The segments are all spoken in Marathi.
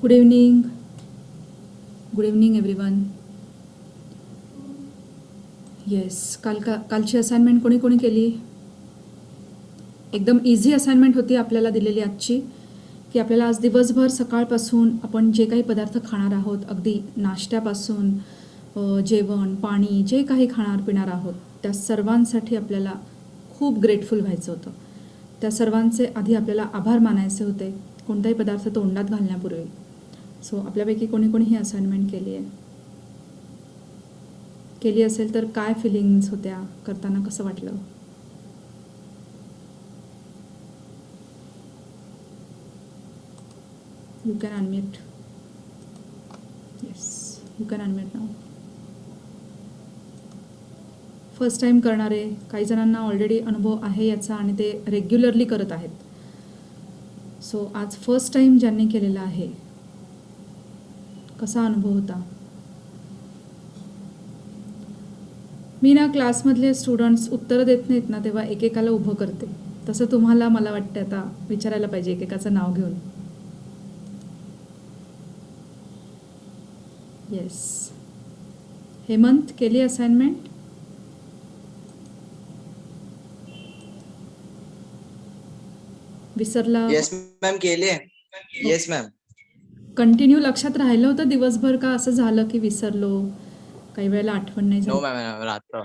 Good evening. Good evening everyone. Yes, कालची असाइनमेंट कोणी कोणी केली? एकदम इझी असाइनमेंट होती आपल्याला दिलेली आजची, की आपल्याला आज दिवसभर सकाळपासून आपण जे काही पदार्थ खाणार आहोत, अगदी नाश्त्यापासून जेवण, पाणी, जे काही खाणार पिणार आहोत, त्या सर्वांसाठी आपल्याला खूप ग्रेटफुल व्हायचं होतं. त्या सर्वांचे आधी आपल्याला आभार मानायचे होते कोणताही पदार्थ तोंडात घालण्यापूर्वी. सो आपल्यापैकी कोणी कोणी ही असाइनमेंट केली आहे? केली असेल तर काय फिलिंग्स होत्या करताना, कसं वाटलं? You can unmute. Yes, you can unmute now. First time करणारे, काही जणांना ऑलरेडी अनुभव आहे याचा आणि ते रेग्युलरली करत आहेत. सो आज फर्स्ट टाईम ज्यांनी केलेला आहे, कसा अनुभव होता? मी ना क्लासमधले स्टुडंट्स उत्तरं देत नाहीत ना, तेव्हा एकेकाला उभं करते. तसं तुम्हाला मला वाटतं आता विचारायला पाहिजे एकेकाचं नाव घेऊन. येस, हेमंत केली असाइनमेंट? विसरला? येस मॅम, केली आहे. Yes ma'am. कंटिन्यू लक्षात राहिलं होतं दिवसभर, का असं झालं की विसरलो, काही वेळेला आठवण नाही नो झाली? मॅम, राहतो.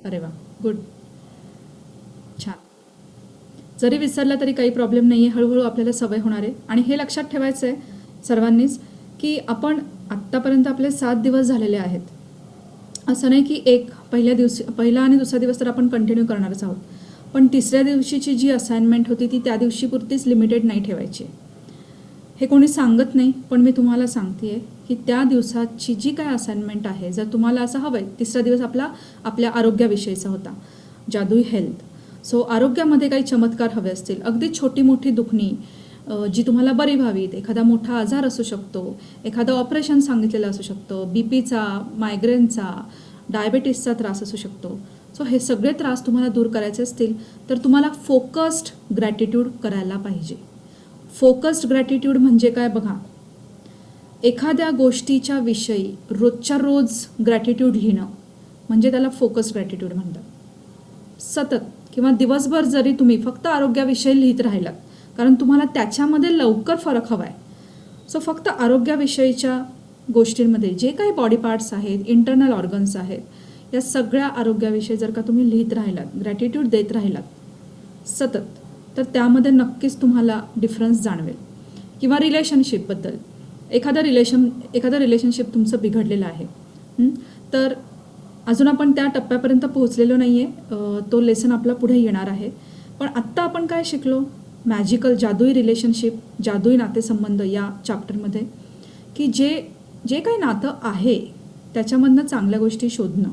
अरे वा, गुड, छान. जरी विसरला तरी काही प्रॉब्लेम नाही आहे, हळूहळू आपल्याला सवय होणार आहे. आणि हे लक्षात ठेवायचं आहे सर्वांनीच, की आपण आत्तापर्यंत आपले 7 दिवस झालेले आहेत. असं नाही की पहिला आणि दुसरा दिवस तर आपण कंटिन्यू करणारच आहोत, पण तिसऱ्या दिवशीची जी असाइनमेंट होती ती त्या दिवशीपुरतीच लिमिटेड नाही ठेवायची. हे कोणी सांगत नाही, पण मी तुम्हाला सांगते आहे की त्या दिवसाची जी काय असाइनमेंट आहे, जर तुम्हाला असं हवं आहे, तिसरा दिवस आपल्या आरोग्याविषयीचा होता, जादुई हेल्थ. सो आरोग्यामध्ये काही चमत्कार हवे असतील, अगदी छोटी मोठी दुखणी जी तुम्हाला बरी व्हावीत, एखादा मोठा आजार असू शकतो, एखादं ऑपरेशन सांगितलेलं असू शकतं, बीपीचा, मायग्रेनचा, डायबेटीसचा त्रास असू शकतो. सो हे सगळे त्रास तुम्हाला दूर करायचे असतील तर तुम्हाला फोकस्ड ग्रॅटिट्यूड करायला पाहिजे. फोकस्ड ग्रॅटिट्यूड म्हणजे काय बघा, एखाद्या गोष्टीच्या विषयी रोजच्या रोज ग्रॅटिट्यूड लिहिणं म्हणजे त्याला फोकस्ड ग्रॅटिट्यूड म्हणतात. सतत किंवा दिवसभर जरी तुम्ही फक्त आरोग्याविषयी लिहित राहिलात, कारण तुम्हाला त्याच्यामध्ये लवकर फरक हवा आहे. सो फक्त आरोग्याविषयीच्या गोष्टींमध्ये जे काही बॉडी पार्ट्स आहेत, इंटरनल ऑर्गन्स आहेत, या सगळ्या आरोग्याविषयी जर का तुम्ही लिहित राहिलात, ग्रॅटिट्यूड देत राहिलात सतत, तर त्यामध्ये नक्कीच तुम्हाला डिफरन्स जाणवेल. किंवा रिलेशनशिपबद्दल, एखादं रिलेशनशिप तुमचं बिघडलेलं आहे, तर अजून आपण त्या टप्प्यापर्यंत पोहोचलेलो नाही आहे, तो लेसन आपला पुढे येणार आहे. पण आत्ता आपण काय शिकलो? मॅजिकल, जादुई रिलेशनशिप, जादुई नातेसंबंध या चॅप्टरमध्ये, की जे काही नातं आहे त्याच्यामधनं चांगल्या गोष्टी शोधणं.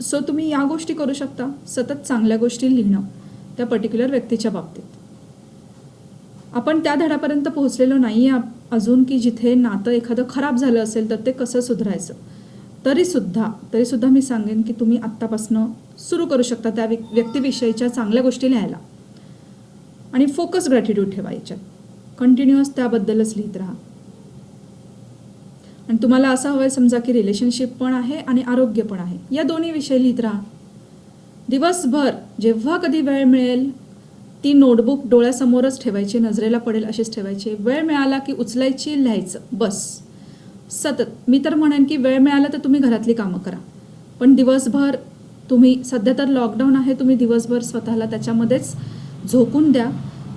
सो तुम्ही या गोष्टी करू शकता, सतत चांगल्या गोष्टी लिहिणं त्या पर्टिक्युलर व्यक्तीच्या बाबतीत. आपण त्या धड्यापर्यंत पोहोचलेलो नाही आहे अजून, की जिथे नातं एखादं खराब झालं असेल तर ते कसं सुधारायचं. तरीसुद्धा मी सांगेन की तुम्ही आत्तापासून सुरू करू शकता त्या व्यक्तीविषयीच्या चांगल्या गोष्टी लिहायला. आणि फोकस ग्रॅटिट्यूड ठेवायच्यात, कंटिन्युअस त्याबद्दलच लिहित राहा. आणि तुम्हाला असं हवं आहे समजा की रिलेशनशिप पण आहे आणि आरोग्य पण आहे, या दोन्ही विषयी लिहित राहा. दिवसभर जेव्हा कधी वेळ मिळेल ती नोटबुक डोळ्यासमोरच ठेवायची, नजरेला पडेल अशीच ठेवायची. वेळ मिळाला की उचलायची, लिहायचं, बस. सतत. मी तर म्हणेन की वेळ मिळाला तर तुम्ही घरातली कामं करा, पण दिवसभर तुम्ही, सध्या तर लॉकडाऊन आहे, तुम्ही दिवसभर स्वतःला त्याच्यामध्येच झोकून द्या.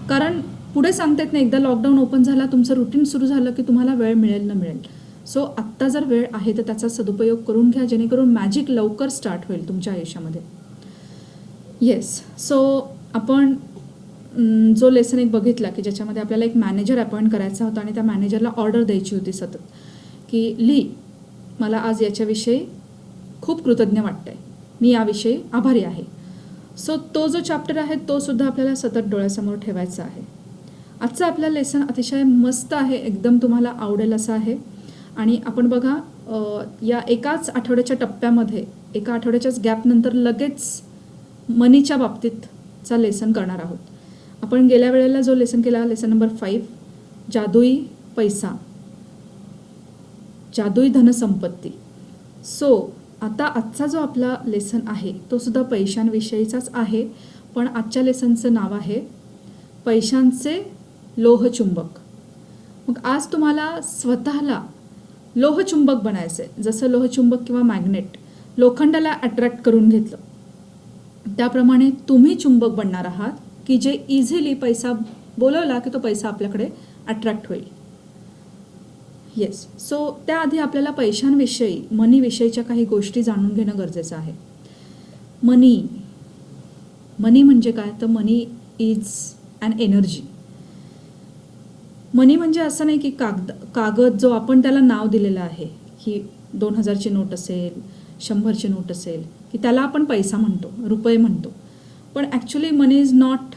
कारण पुढे सांगता नाही, एकदा लॉकडाऊन ओपन झाला, तुमचं रुटीन सुरू झालं की तुम्हाला वेळ मिळेल न मिळेल. सो आत्ता जर वेळ आहे तर त्याचा सदुपयोग करून घ्या, जेणेकरून मॅजिक लवकर स्टार्ट होईल तुमच्या आयुष्यामध्ये. येस, सो आपण जो लेसन एक बघितला की ज्याच्यामध्ये आपल्याला एक मॅनेजर अपॉइंट करायचा होता आणि त्या मॅनेजरला ऑर्डर द्यायची होती सतत, की ली, मला आज याच्याविषयी खूप कृतज्ञ वाटतंय, मी याविषयी आभारी आहे. सो तो जो चॅप्टर आहे तो सुद्धा आपल्याला सतत डोळ्यासमोर ठेवायचा आहे. आजचं आपलं लेसन अतिशय मस्त आहे, एकदम तुम्हाला आवडेल असं आहे. आणि आपण बघा, या एकाच आठवड्याच्या टप्प्यामध्ये, एका आठवड्याच्याच गॅपनंतर लगेच मनीच्या बाबतीतचा लेसन करणार आहोत. आपण गेल्या वेळेला जो लेसन केला, लेसन नंबर 5, जादुई पैसा, जादुई धनसंपत्ती. सो आता आजचा जो आपला लेसन आहे तो सुद्धा पैशांविषयीचाच आहे, पण आजच्या लेसनचं नाव आहे पैशांचे लोहचुंबक. मग आज तुम्हाला स्वतःला लोहचुंबक बनायचं आहे. जसं लोहचुंबक किंवा मॅग्नेट लोखंडाला अट्रॅक्ट करून घेतलं, त्याप्रमाणे तुम्ही चुंबक बनणार आहात की जे इझिली पैसा बोलवला की तो पैसा आपल्याकडे अट्रॅक्ट होईल. येस. सो त्याआधी आपल्याला पैशांविषयी, मनीविषयीच्या काही गोष्टी जाणून घेणं गरजेचं आहे. मनी म्हणजे काय? तर मनी इज ॲन एनर्जी. मनी म्हणजे असं नाही की कागद जो आपण त्याला नाव दिलेलं आहे की 2000ची नोट असेल, 100ची नोट असेल, की त्याला आपण पैसा म्हणतो, रुपये म्हणतो. पण actually money is not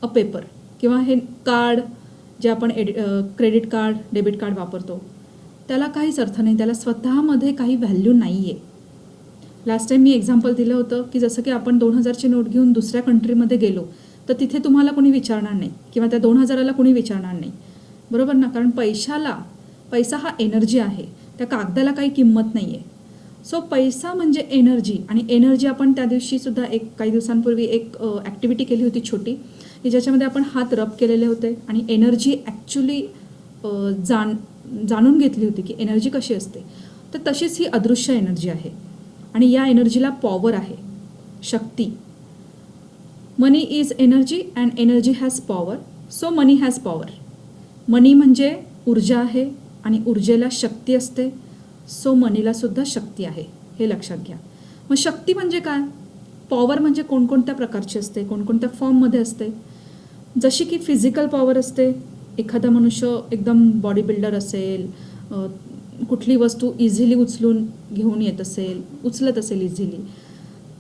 a paper. किंवा हे कार्ड जे आपण क्रेडिट कार्ड, डेबिट कार्ड वापरतो, त्याला काहीच अर्थ नाही, त्याला स्वतःमध्ये काही व्हॅल्यू नाही आहे. लास्ट टाईम मी एक्झाम्पल दिलं होतं की जसं की आपण 2000ची नोट घेऊन दुसऱ्या कंट्रीमध्ये गेलो तर तिथे तुम्हाला कोणी विचारणार नाही किंवा त्या 2000ला कोणी विचारणार नाही, बरोबर ना? कारण पैसा हा एनर्जी आहे, त्या कागदाला काही किंमत नाही आहे. सो पैसा म्हणजे एनर्जी. आणि एनर्जी आपण त्या दिवशीसुद्धा काही दिवसांपूर्वी एक ॲक्टिव्हिटी केली होती छोटी, की ज्याच्यामध्ये आपण हात रब केलेले होते आणि एनर्जी ॲक्च्युली जाणून घेतली होती की एनर्जी कशी असते. तर तशीच ही अदृश्य एनर्जी आहे आणि या एनर्जीला पॉवर आहे, शक्ती. Money is energy and energy has power. So money has power. Money म्हणजे ऊर्जा आहे आणि ऊर्जेला शक्ती असते. सो मनीला सुद्धा शक्ती आहे, हे लक्षात घ्या. मग शक्ती म्हणजे काय? पॉवर म्हणजे कोणकोणत्या प्रकारची असते, कोणकोणत्या फॉर्ममध्ये असते. जशी की फिजिकल पॉवर असते, एखादा मनुष्य एकदम बॉडी बिल्डर असेल, कुठली वस्तू इझिली घेऊन येत असेल, उचलत असेल इझिली,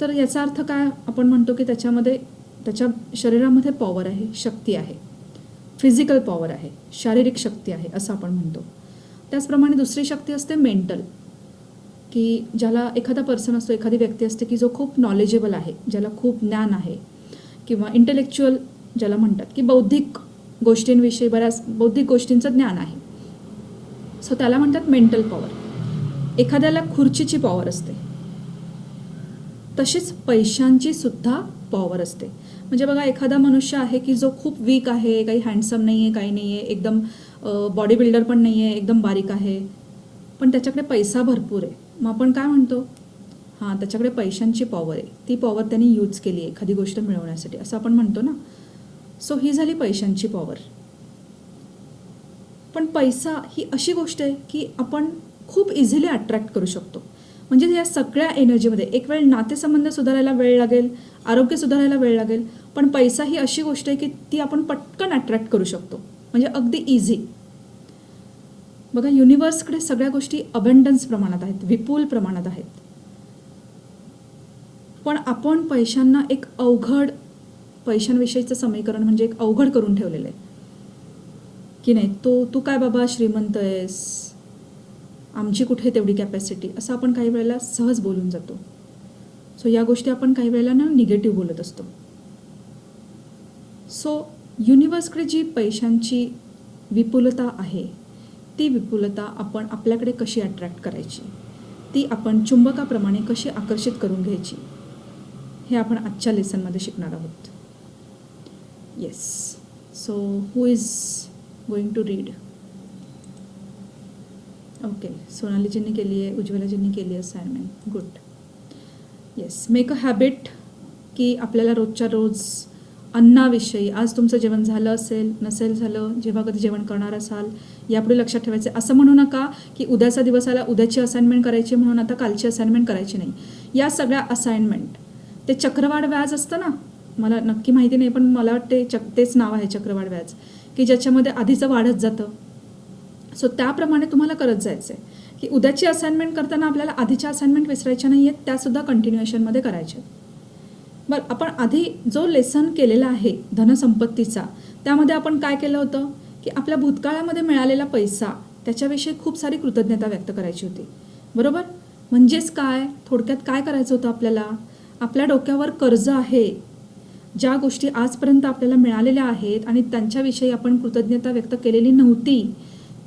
तर याचा अर्थ काय? आपण म्हणतो की त्याच्या शरीरामध्ये पॉवर आहे, शक्ती आहे, फिजिकल पॉवर आहे, शारीरिक शक्ती आहे असं आपण म्हणतो. त्याचप्रमाणे दुसरी शक्ती असते मेंटल, की ज्याला एखादा पर्सन असतो, एखादी व्यक्ती असते की जो खूप नॉलेजेबल आहे, ज्याला खूप ज्ञान आहे, किंवा इंटेलेक्च्युअल ज्याला म्हणतात की बौद्धिक गोष्टींविषयी बऱ्याच बौद्धिक गोष्टींचं ज्ञान आहे. सो त्याला म्हणतात मेंटल पॉवर. एखाद्याला खुर्चीची पॉवर असते, तशीच पैशांची सुद्धा पॉवर असते. म्हणजे बघा, एखादा मनुष्य आहे की जो खूप वीक आहे, काही हँडसम नाही आहे, काही नाही आहे, एकदम बॉडी बिल्डर पण नाही आहे, एकदम बारीक आहे, पण त्याच्याकडे पैसा भरपूर आहे. मग आपण काय म्हणतो? हां, त्याच्याकडे पैशांची पॉवर आहे, ती पॉवर त्यांनी यूज केली आहे एखादी गोष्ट मिळवण्यासाठी, असं आपण म्हणतो ना. सो ही झाली पैशांची पॉवर. पण पैसा ही अशी गोष्ट आहे की आपण खूप इझिली अट्रॅक्ट करू शकतो. म्हणजे या सगळ्या एनर्जीमध्ये एक वेळ नातेसंबंध सुधारायला वेळ लागेल, आरोग्य सुधारायला वेळ लागेल, पण पैसा ही अशी गोष्ट आहे की ती आपण पटकन अट्रॅक्ट करू शकतो, म्हणजे अगदी इझी. बघा, युनिवर्सकडे सगळ्या गोष्टी अबंडन्स प्रमाणात आहेत, विपुल प्रमाणात आहेत, पण आपण पैशांना एक अवघड, पैशांविषयीचं समीकरण म्हणजे एक अवघड करून ठेवलेलं आहे की नाही. तू काय बाबा श्रीमंत आहेस, आमची कुठे तेवढी कॅपॅसिटी, असं आपण काही वेळेला सहज बोलून जातो. सो या गोष्टी आपण काही वेळेला ना निगेटिव्ह बोलत असतो. सो युनिवर्सकडे जी पैशांची विपुलता आहे, ती विपुलता आपण आपल्याकडे कशी अट्रॅक्ट करायची, ती आपण चुंबकाप्रमाणे कशी आकर्षित करून घ्यायची, हे आपण आजच्या लेसनमध्ये शिकणार आहोत. Yes. So who is going to read? Okay, सोनालीजींनी केली आहे, उज्ज्वलाजींनी केली आहे assignment. Good. Yes. Make a habit की आपल्याला रोजच्या रोज अन्नाविषयी, आज तुमचं जेवण झालं असेल, नसेल झालं, जेव्हा कधी जेवण करणार असाल, यापुढे लक्षात ठेवायचं. असं म्हणू नका की उद्याचा दिवस आला, उद्याची असाइनमेंट करायची म्हणून आता कालची असाइनमेंट करायची नाही. या सगळ्या असाइनमेंट, ते चक्रवाढ व्याज असतं ना, मला नक्की माहिती नाही, पण मला वाटते तेच नाव आहे चक्रवाढ व्याज, की ज्याच्यामध्ये आधीचं वाढत जातं. सो त्याप्रमाणे तुम्हाला करत जायचं आहे की उद्याची असाइनमेंट करताना आपल्याला आधीच्या असाइनमेंट विसरायच्या नाही आहेत, त्यासुद्धा कंटिन्युएशनमध्ये करायच्या. बरं, आपण आधी जो लेसन केलेला आहे धनसंपत्तीचा, त्यामध्ये आपण काय केलं होतं की आपल्या भूतकाळामध्ये मिळालेला पैसा, त्याच्याविषयी खूप सारी कृतज्ञता व्यक्त करायची होती, बरोबर? म्हणजेच काय, थोडक्यात काय करायचं होतं आपल्याला? आपल्या डोक्यावर कर्ज आहे ज्या गोष्टी आजपर्यंत आपल्याला मिळालेल्या आहेत आणि त्यांच्याविषयी आपण कृतज्ञता व्यक्त केलेली नव्हती,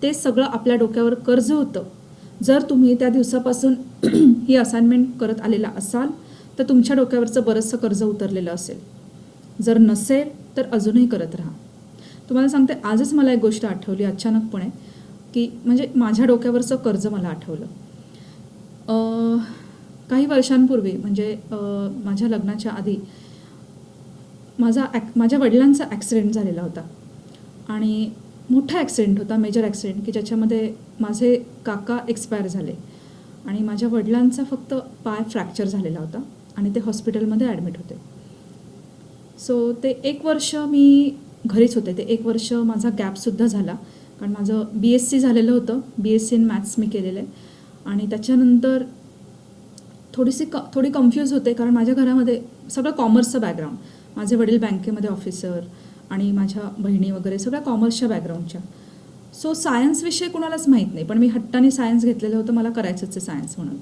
ते सगळं आपल्या डोक्यावर कर्ज होतं. जर तुम्ही त्या दिवसापासून ही असाइनमेंट करत आलेला असाल तर तुमच्या डोक्यावरचं बरंचसं कर्ज उतरलेलं असेल. जर नसेल तर अजूनही करत राहा. तुम्हाला सांगते, आजच मला एक गोष्ट आठवली अचानकपणे, की म्हणजे माझ्या डोक्यावरचं कर्ज मला आठवलं. काही वर्षांपूर्वी म्हणजे माझ्या लग्नाच्या आधी माझ्या वडिलांचा ॲक्सिडेंट झालेला होता आणि मोठा ॲक्सिडेंट होता, मेजर ॲक्सिडेंट, की ज्याच्यामध्ये माझे काका एक्सपायर झाले आणि माझ्या वडिलांचा फक्त पाय फ्रॅक्चर झालेला होता आणि ते हॉस्पिटलमध्ये ॲडमिट होते. सो ते 1 वर्ष मी घरीच होते. ते 1 वर्ष माझा गॅपसुद्धा झाला, कारण माझं BSc झालेलं होतं. BSc इन मॅथ्स मी केलेलं आहे आणि त्याच्यानंतर थोडी कन्फ्यूज होते, कारण माझ्या घरामध्ये सगळं कॉमर्सचं बॅकग्राऊंड. माझे वडील बँकेमध्ये ऑफिसर आणि माझ्या बहिणी वगैरे सगळ्या कॉमर्सच्या बॅकग्राऊंडच्या. सो सायन्सविषयी कुणालाच माहीत नाही, पण मी हट्टाने सायन्स घेतलेलं होतं. मला करायचंच आहे सायन्स म्हणून.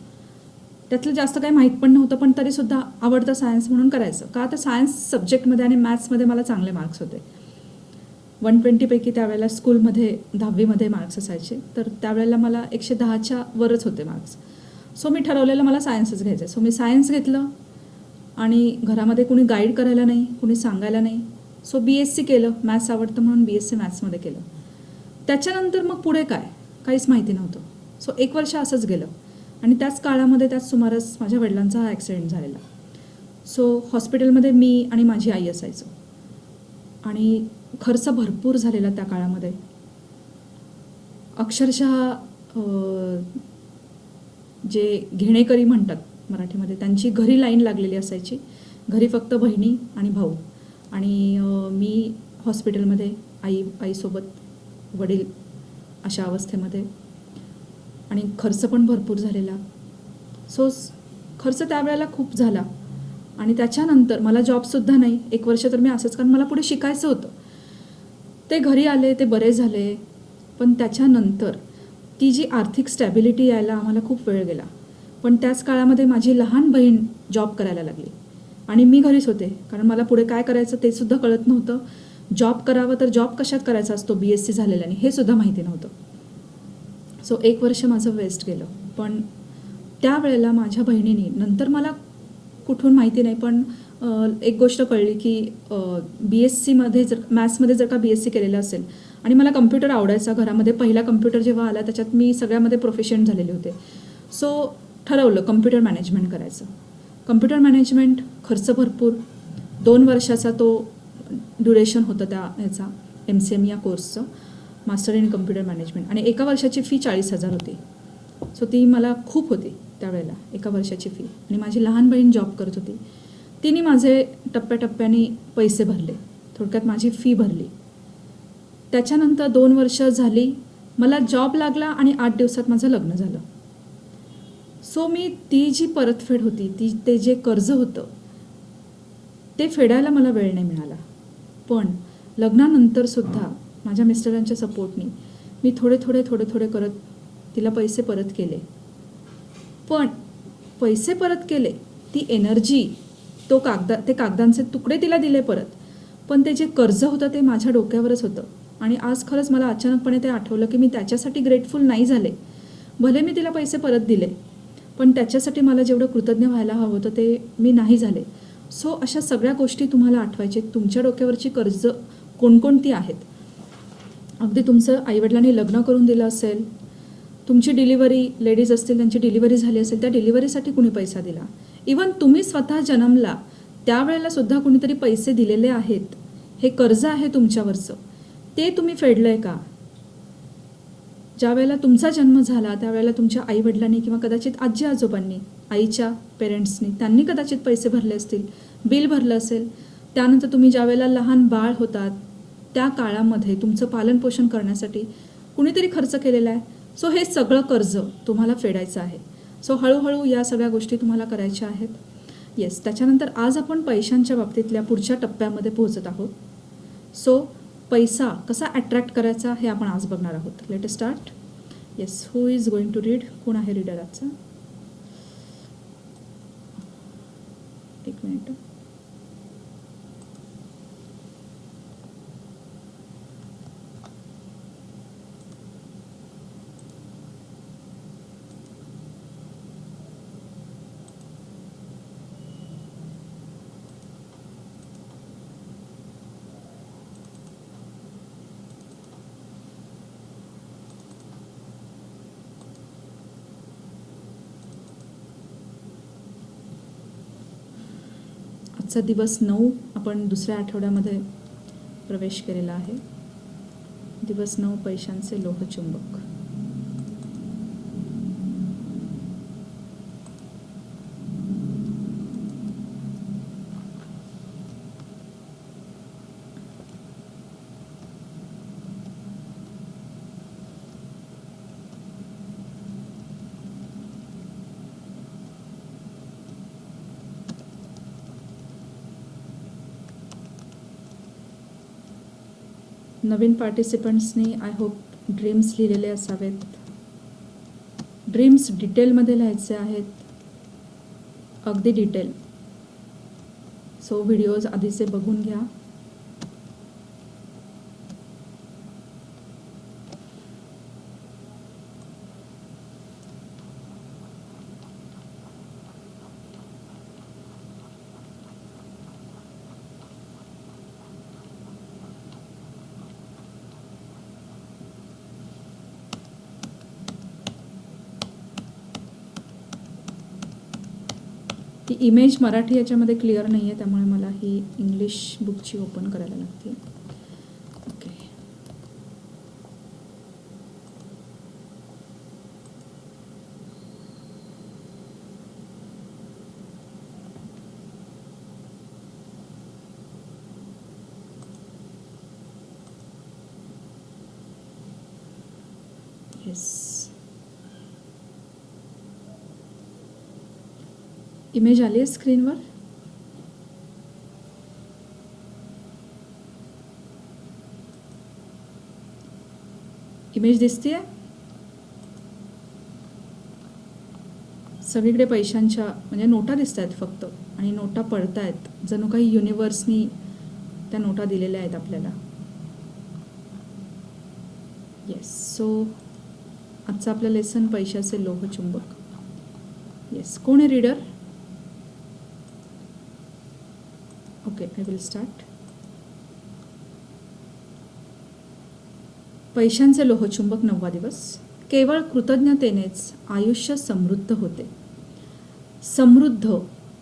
त्यातलं जास्त काही माहीत पण नव्हतं, पण तरीसुद्धा आवडतं सायन्स म्हणून करायचं. का तर सायन्स सब्जेक्टमध्ये आणि मॅथ्समध्ये मला चांगले मार्क्स होते. 120 पैकी त्यावेळेला स्कूलमध्ये 10वीमध्ये मार्क्स असायचे, तर त्यावेळेला मला 110च्या वरच होते मार्क्स. सो मी ठरवलेलं मला सायन्सच घ्यायचं. सो मी सायन्स घेतलं आणि घरामध्ये कुणी गाईड करायला नाही, कुणी सांगायला नाही. सो BSc केलं. मॅथ्स आवडतं म्हणून BSc मॅथ्समध्ये केलं. त्याच्यानंतर मग पुढे काहीच माहिती नव्हतं. सो 1 वर्ष असंच गेलं आणि त्याच काळामध्ये त्याच सुमारास माझ्या वडिलांचा हा ॲक्सिडेंट झालेला. सो हॉस्पिटलमध्ये मी आणि माझी आई असायचो आणि खर्च भरपूर झालेला त्या काळामध्ये. अक्षरशः जे घेणेकरी म्हणतात मराठीमध्ये, त्यांची घरी लाईन लागलेली असायची. घरी फक्त बहिणी आणि भाऊ आणि मी हॉस्पिटलमध्ये आईसोबत, वडील अशा अवस्थेमध्ये, आणि खर्च पण भरपूर झालेला. सो खर्च त्यावेळेला खूप झाला आणि त्याच्यानंतर मला जॉबसुद्धा नाही. 1 वर्ष तर मी असंच, कारण मला पुढे शिकायचं होतं. ते घरी आले, ते बरे झाले, पण त्याच्यानंतर ती जी आर्थिक स्टॅबिलिटी यायला आम्हाला खूप वेळ गेला. पण त्याच काळामध्ये माझी लहान बहीण जॉब करायला लागली आणि मी घरीच होते, कारण मला पुढे काय करायचं ते सुद्धा कळत नव्हतं. जॉब करावं तर जॉब कशात करायचा असतो BSc झालेल्याने हे सुद्धा माहिती नव्हतं. सो 1 वर्ष माझं वेस्ट गेलं. पण त्यावेळेला माझ्या बहिणीने, नंतर मला कुठून माहिती नाही, पण एक गोष्ट कळली की BScमध्ये मॅथ्समध्ये जर का BSc केलेलं असेल आणि मला कम्प्युटर आवडायचा, घरामध्ये पहिला कम्प्युटर जेव्हा आला त्याच्यात मी सगळ्यामध्ये प्रोफिशियंट झालेले होते. सो ठरवलं कम्प्युटर मॅनेजमेंट करायचं. कम्प्युटर मॅनेजमेंट खर्च भरपूर. 2 वर्षाचा तो ड्युरेशन होतं त्या ह्याचा MCM या कोर्सचं, मास्टर इन कम्प्युटर मॅनेजमेंट, आणि 1 वर्षाची फी 40,000 होती. सो ती मला खूप होती त्यावेळेला 1 वर्षाची फी. आणि माझी लहान बहीण जॉब करत होती. तिने माझे टप्प्याटप्प्याने पैसे भरले, थोडक्यात माझी फी भरली. त्याच्यानंतर 2 वर्ष झाली, मला जॉब लागला आणि 8 दिवसात माझं लग्न झालं. सो मी ती जी परतफेड होती, ते जे कर्ज होतं ते फेडायला मला वेळ नाही मिळाला. पण लग्नानंतरसुद्धा माझ्या मिस्टरांच्या सपोर्टनी मी थोडे करत तिला पैसे परत केले. पण पैसे परत केले, ती एनर्जी, ते कागदांचे तुकडे तिला दिले परत, पण ते जे कर्ज होतं ते माझ्या डोक्यावरच होतं. आणि आज खरंच मला अचानकपणे ते आठवलं की मी त्याच्यासाठी ग्रेटफुल नाही झाले. भले मी तिला पैसे परत दिले, पण त्याच्यासाठी मला जेवढं कृतज्ञ व्हायला हवं होतं ते मी नाही झाले. सो अशा सगळ्या गोष्टी तुम्हाला आठवायचे. तुमच्या डोक्यावरची कर्ज कोणकोणती आहेत. अगदी तुमचं आईवडिलांनी लग्न करून दिलं असेल, तुमची डिलिव्हरी, लेडीज असतील त्यांची डिलिव्हरी झाली असेल, त्या डिलिव्हरीसाठी कुणी पैसा दिला, इवन तुम्ही स्वतः जन्मला त्यावेळेला सुद्धा कुणीतरी पैसे दिलेले आहेत. हे कर्ज आहे तुमच्यावरचं, ते तुम्ही फेडलं आहे का? ज्या वेळेला तुमचा जन्म झाला त्यावेळेला तुमच्या आईवडिलांनी किंवा कदाचित आजी आजोबांनी, आईच्या पेरेंट्सनी, त्यांनी कदाचित पैसे भरले असतील, बिल भरलं असेल. त्यानंतर तुम्ही ज्या वेळेला लहान बाळ होतात त्या काळामध्ये तुमचं पालनपोषण करण्यासाठी कुणीतरी खर्च केलेला आहे. सो हे सगळं कर्ज तुम्हाला फेडायचं आहे. सो हळूहळू या सगळ्या गोष्टी तुम्हाला करायच्या आहेत. येस, त्याच्यानंतर आज आपण पैशांच्या बाबतीतल्या पुढच्या टप्प्यामध्ये पोहोचत आहोत. सो पैसा कसा अट्रॅक्ट करायचा हे आपण आज बघणार आहोत. Let us start. Yes, who is going to read? कोण आहे रीडर आजचा? 1 मिनिट. आजचा दिवस 9 आपण दुसऱ्या आठवड्यामध्ये प्रवेश केलेला आहे. दिवस 9 पैशांचे लोहचुंबक. नवीन पार्टिसिपंट्सनी आय होप ड्रीम्स लिहिलेले असावेत. ड्रीम्स डिटेलमध्ये लिहायचे आहेत, अगदी डिटेल. सो व्हिडिओज आधीचे बघून घ्या. ती इमेज मराठी याच्यामध्ये क्लिअर नाही आहे, त्यामुळे मला ही इंग्लिश बुकची ओपन करायला लागते. ओके. येस. इमेज आली आहे स्क्रीनवर. इमेज दिसते आहे. सगळीकडे पैशांच्या म्हणजे नोटा दिसत आहेत फक्त, आणि नोटा पडत आहेत, जणू काही युनिवर्सनी त्या नोटा दिलेल्या आहेत आपल्याला. येस. सो आजचं आपलं लेसन पैशाचे लोहचुंबक. येस. कोण आहे reader? Okay, I will start. पैशांचे लोहचुंबक 9वा दिवस. केवळ कृतज्ञतेनेच आयुष्य समृद्ध होते.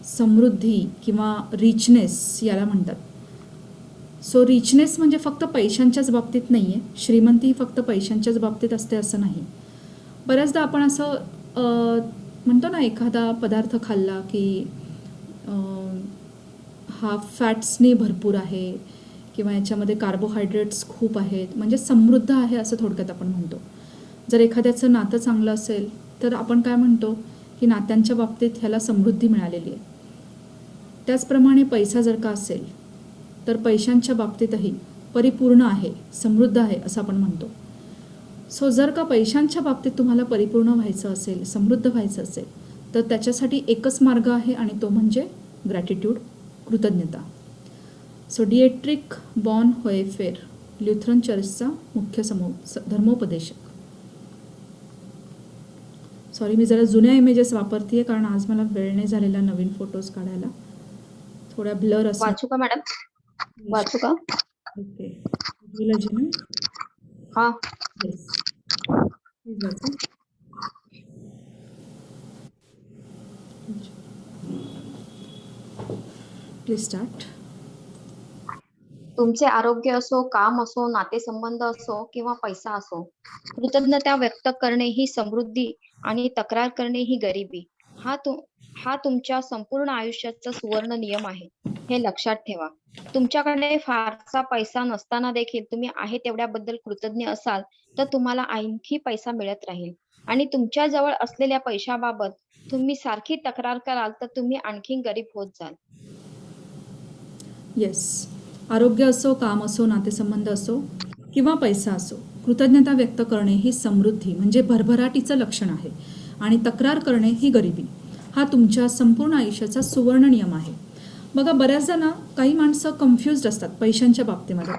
समृद्धी किंवा रिचनेस याला म्हणतात. सो रिचनेस म्हणजे फक्त पैशांच्याच बाबतीत नाही आहे. श्रीमंती फक्त पैशांच्याच बाबतीत असते असं नाही. बऱ्याचदा आपण असं म्हणतो ना, एखादा पदार्थ खाल्ला की हा फॅट्सनी भरपूर आहे किंवा याच्यामध्ये कार्बोहायड्रेट्स खूप आहेत, म्हणजे समृद्ध आहे असं थोडक्यात आपण म्हणतो. जर एखाद्याचं नातं चांगलं असेल तर आपण काय म्हणतो की नात्यांच्या बाबतीत ह्याला समृद्धी मिळालेली आहे. त्याचप्रमाणे पैसा जर का असेल तर पैशांच्या बाबतीतही परिपूर्ण आहे, समृद्ध आहे असं आपण म्हणतो. सो जर का पैशांच्या बाबतीत तुम्हाला परिपूर्ण व्हायचं असेल, समृद्ध व्हायचं असेल, तर त्याच्यासाठी एकच मार्ग आहे, आणि तो म्हणजे ग्रॅटिट्यूड, कृतज्ञता. सो डिएट्रिक बॉन होयफेर, ल्युथरन चर्चचा मुख्य धर्मोपदेशक. सॉरी, मी जरा जुन्या इमेजेस वापरते आहे कारण आज मला वेळ नाही झालेला नवीन फोटोज काढायला. थोड्या ब्लर असतात. वाचू का मॅडम? वाचू का? ओके. विलजी ना? हा. येस. प्लीज वाचा. Please start. तुमचे आरोग्य असो, काम असो, नातेसंबंध असो किंवा पैसा असो, कृतज्ञता व्यक्त करणे ही समृद्धी आणि तक्रार करणे ही गरिबी. हा तुमच्या संपूर्ण आयुष्याचा सुवर्ण नियम आहे. हे लक्षात ठेवा. तुमच्याकडे फारसा पैसा नसताना देखील तुम्ही आहे तेवढ्याबद्दल कृतज्ञ असाल तर तुम्हाला आणखी पैसा मिळत राहील, आणि तुमच्या जवळ असलेल्या पैशाबाबत तुम्ही सारखी तक्रार कराल तर तुम्ही आणखी गरीब होत जाल. येस. आरोग्य असो, काम असो, नातेसंबंध असो किंवा पैसा असो, कृतज्ञता व्यक्त करणे ही समृद्धी म्हणजे भरभराटीचं लक्षण आहे, आणि तक्रार करणे ही गरिबी. हा तुमच्या संपूर्ण आयुष्याचा सुवर्ण नियम आहे. बघा, बऱ्याचदा ना काही माणसं कन्फ्युज्ड असतात पैशांच्या बाबतीमध्ये.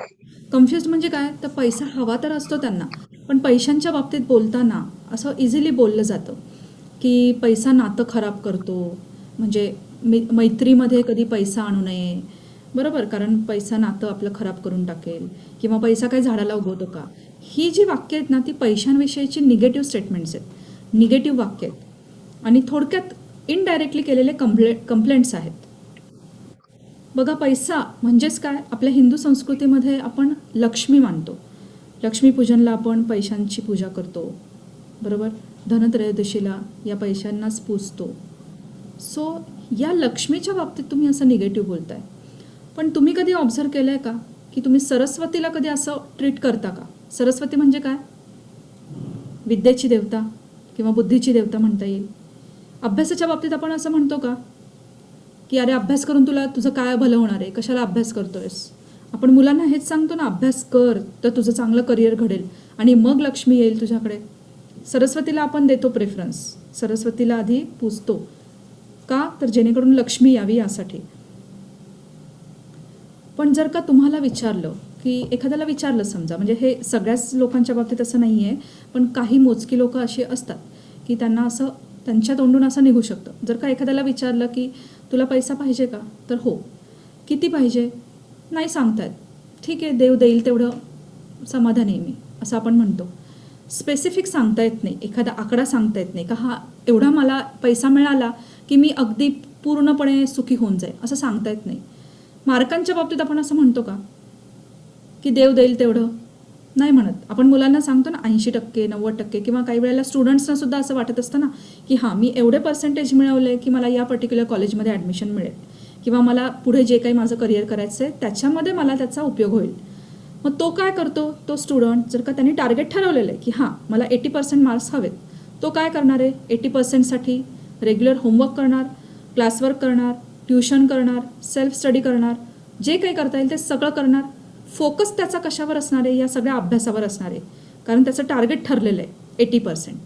कन्फ्युज्ड म्हणजे काय, तर पैसा हवा तर असतो त्यांना, पण पैशांच्या बाबतीत बोलताना असं इझिली बोललं जातं की पैसा नातं खराब करतो, म्हणजे मैत्रीमध्ये कधी पैसा आणू नये, बरोबर, कारण पैसा नातं आपलं खराब करून टाकेल, किंवा पैसा काय झाडाला उगवतो का. ही जी वाक्य आहेत ना, ती पैशांविषयीची निगेटिव्ह स्टेटमेंट्स आहेत, निगेटिव्ह वाक्य आहेत, आणि थोडक्यात इनडायरेक्टली केलेले कंप्लेंट्स आहेत. बघा, पैसा म्हणजेच काय, आपल्या हिंदू संस्कृतीमध्ये आपण लक्ष्मी मानतो. लक्ष्मीपूजनला आपण पैशांची पूजा करतो, बरोबर. धनत्रयोदशीला या पैशांनाच पूजतो. सो या लक्ष्मीच्या बाबतीत तुम्ही असं निगेटिव्ह बोलताय. पण तुम्ही कधी ऑब्झर्व केलं आहे का की तुम्ही सरस्वतीला कधी असं ट्रीट करता का? सरस्वती म्हणजे काय? विद्येची देवता किंवा बुद्धीची देवता म्हणता येईल. अभ्यासाच्या बाबतीत आपण असं म्हणतो का की अरे अभ्यास करून तुझं काय भलं होणार आहे, कशाला अभ्यास करतोयस? आपण मुलांना हेच सांगतो ना, अभ्यास कर तर तुझं चांगलं करिअर घडेल आणि मग लक्ष्मी येईल तुझ्याकडे. सरस्वतीला आपण देतो प्रेफरन्स, सरस्वतीला आधी पूजतो का, तर जेणेकरून लक्ष्मी यावी यासाठी. पण जर का तुम्हाला विचारलं की एखाद्याला विचारलं समजा, म्हणजे हे सगळ्याच लोकांच्या बाबतीत असं नाही आहे, पण काही मोजकी लोक अशी असतात की त्यांना असं त्यांच्या तोंडून असं निघू शकतं. जर का एखाद्याला विचारलं की तुला पैसा पाहिजे का, तर हो. किती पाहिजे नाही सांगतायत, ठीक आहे देव देईल तेवढं समाधान आहे मी, असं आपण म्हणतो. स्पेसिफिक सांगता येत नाही, एखादा आकडा सांगता येत नाही का हा एवढा मला पैसा मिळाला की मी अगदी पूर्णपणे सुखी होऊन जाईल, असं सांगता येत नाही. मार्कांच्या बाबतीत आपण असं म्हणतो का की देव देईल तेवढं, नाही म्हणत. आपण मुलांना सांगतो ना 80% 90%, किंवा काही वेळेला स्टुडंट्सना सुद्धा असं वाटत असतं ना की हां मी एवढे पर्सेंटेज मिळवले की मला या पर्टिक्युलर कॉलेजमध्ये ॲडमिशन मिळेल किंवा मला पुढे जे काही माझं करिअर करायचं आहे त्याच्यामध्ये मला त्याचा उपयोग होईल. मग तो काय करतो, तो स्टुडंट जर का त्यांनी टार्गेट ठरवलेलं आहे की हां मला 80% मार्क्स हवेत, तो काय करणार आहे, 80%साठी रेग्युलर होमवर्क करणार, क्लासवर्क करणार, ट्युशन करणार, सेल्फ स्टडी करणार, जे काही करता येईल ते सगळं करणार. फोकस त्याचा कशावर असणार आहे, या सगळ्या अभ्यासावर असणार आहे, कारण त्याचं टार्गेट ठरलेलं आहे 80%.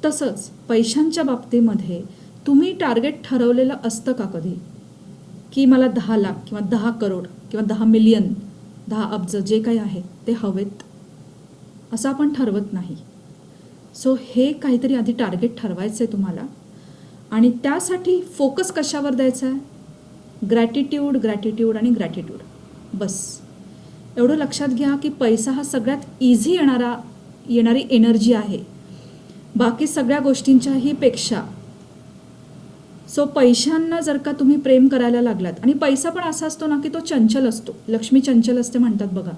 तसंच पैशांच्या बाबतीमध्ये तुम्ही टार्गेट ठरवलेलं असतं का कधी की मला 10 लाख किंवा 10 करोड किंवा 10 मिलियन 10 अब्ज जे काही आहे ते हवेत, असं आपण ठरवत नाही. सो हे काहीतरी आधी टार्गेट ठरवायचं आहे तुम्हाला, आणि त्यासाठी फोकस कशावर द्यायचा आहे, ग्रॅटिट्यूड ग्रॅटिट्यूड आणि ग्रॅटिट्यूड. बस एवढं लक्षात घ्या की पैसा हा सगळ्यात इझी येणारी एनर्जी आहे बाकी सगळ्या गोष्टींच्याही पेक्षा. सो पैशांना जर का तुम्ही प्रेम करायला लागलात, आणि पैसा पण असा असतो ना की तो चंचल असतो, लक्ष्मी चंचल असते म्हणतात बघा,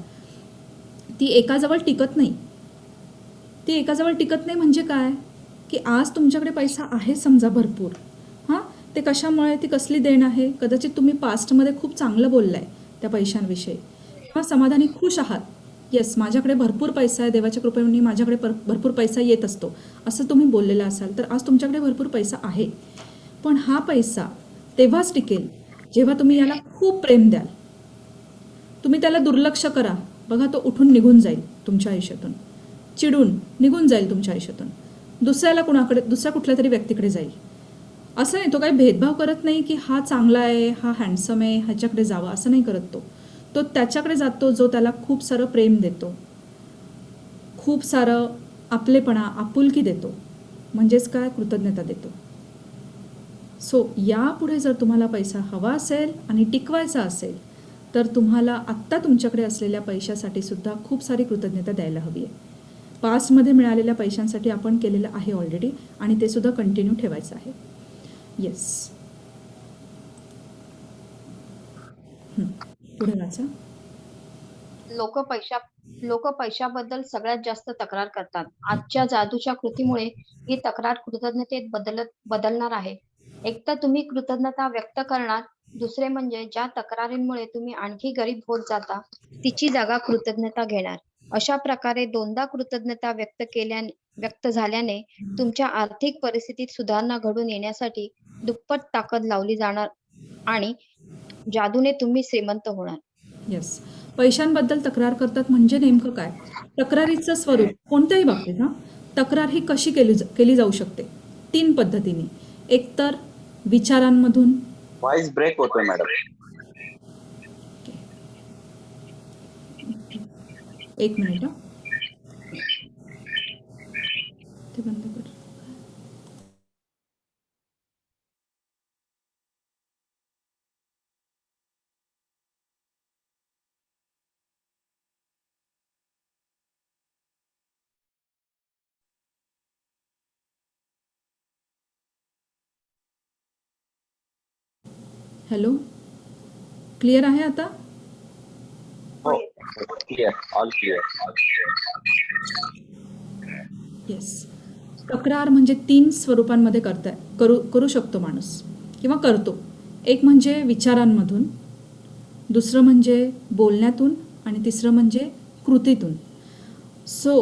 ती एकाजवळ टिकत नाही. ती एकाजवळ टिकत नाही म्हणजे काय की आज तुमच्याकडे पैसा आहे समजा भरपूर, हां ते कशामुळे, ती कसली देण आहे, कदाचित तुम्ही पास्टमध्ये खूप चांगलं बोललाय त्या पैशांविषयी किंवा समाधानी खुश आहात, येस माझ्याकडे भरपूर पैसा आहे, देवाच्या कृपेने माझ्याकडे भरपूर पैसा येत असतो असं तुम्ही बोललेलं असाल, तर आज तुमच्याकडे भरपूर पैसा आहे. पण हा पैसा तेव्हाच टिकेल जेव्हा तुम्ही याला खूप प्रेम द्याल. तुम्ही त्याला दुर्लक्ष करा, बघा तो उठून निघून जाईल तुमच्या आयुष्यातून, चिडून निघून जाईल तुमच्या आयुष्यातून, दुसऱ्या कुठल्या तरी व्यक्तीकडे जाईल. असं नाही, तो काही भेदभाव करत नाही की हा चांगला आहे, हा हँडसम आहे, ह्याच्याकडे जावं, असं नाही करत. तो त्याच्याकडे जातो जो त्याला खूप सारं प्रेम देतो, खूप सारं आपलेपणा आपुलकी देतो, म्हणजेच काय, कृतज्ञता देतो. सो यापुढे जर तुम्हाला पैसा हवा असेल आणि टिकवायचा असेल तर तुम्हाला आत्ता तुमच्याकडे असलेल्या पैशासाठी सुद्धा खूप सारी कृतज्ञता द्यायला हवी आहे. पास्टमध्ये मिळालेल्या पैशांसाठी आपण केलेलं आहे ऑलरेडी, आणि ते सुद्धा कंटिन्यू ठेवायचं आहे. येस, पुढे वाचा. लोक पैशाबद्दल सगळ्यात जास्त तक्रार करतात. आजच्या जादूच्या कृतीमुळे ही तक्रार कृतज्ञतेत बदलणार आहे. एक तर तुम्ही कृतज्ञता व्यक्त करणार, दुसरे म्हणजे ज्या तक्रारींमुळे तुम्ही आणखी गरीब होत जाता तिची जागा कृतज्ञता घेणार. अशा प्रकारे दोनदा कृतज्ञता व्यक्त झाल्याने तुमच्या आर्थिक परिस्थितीत सुधारणा घडून येण्यासाठी दुप्पट ताकद लावली जाणार आणि जादूने तुम्ही श्रीमंत होणार. येस, पैशांबद्दल तक्रार करतात म्हणजे नेमकं काय, तक्रारीचं स्वरूप कोणत्याही बाबतीत, हां तक्रार ही कशी केली जाऊ शकते, 3 पद्धतीने. एक तर विचारांमधून. वॉइस ब्रेक होतोय मॅडम. एक मिनिट, ते बंद कर. हॅलो, क्लिअर आहे आता? हो क्लिअर, ऑल क्लिअर. येस. तक्रार म्हणजे 3 स्वरूपांमध्ये करू शकतो माणूस किंवा करतो. एक म्हणजे विचारांमधून, दुसरं म्हणजे बोलण्यातून आणि तिसरं म्हणजे कृतीतून. सो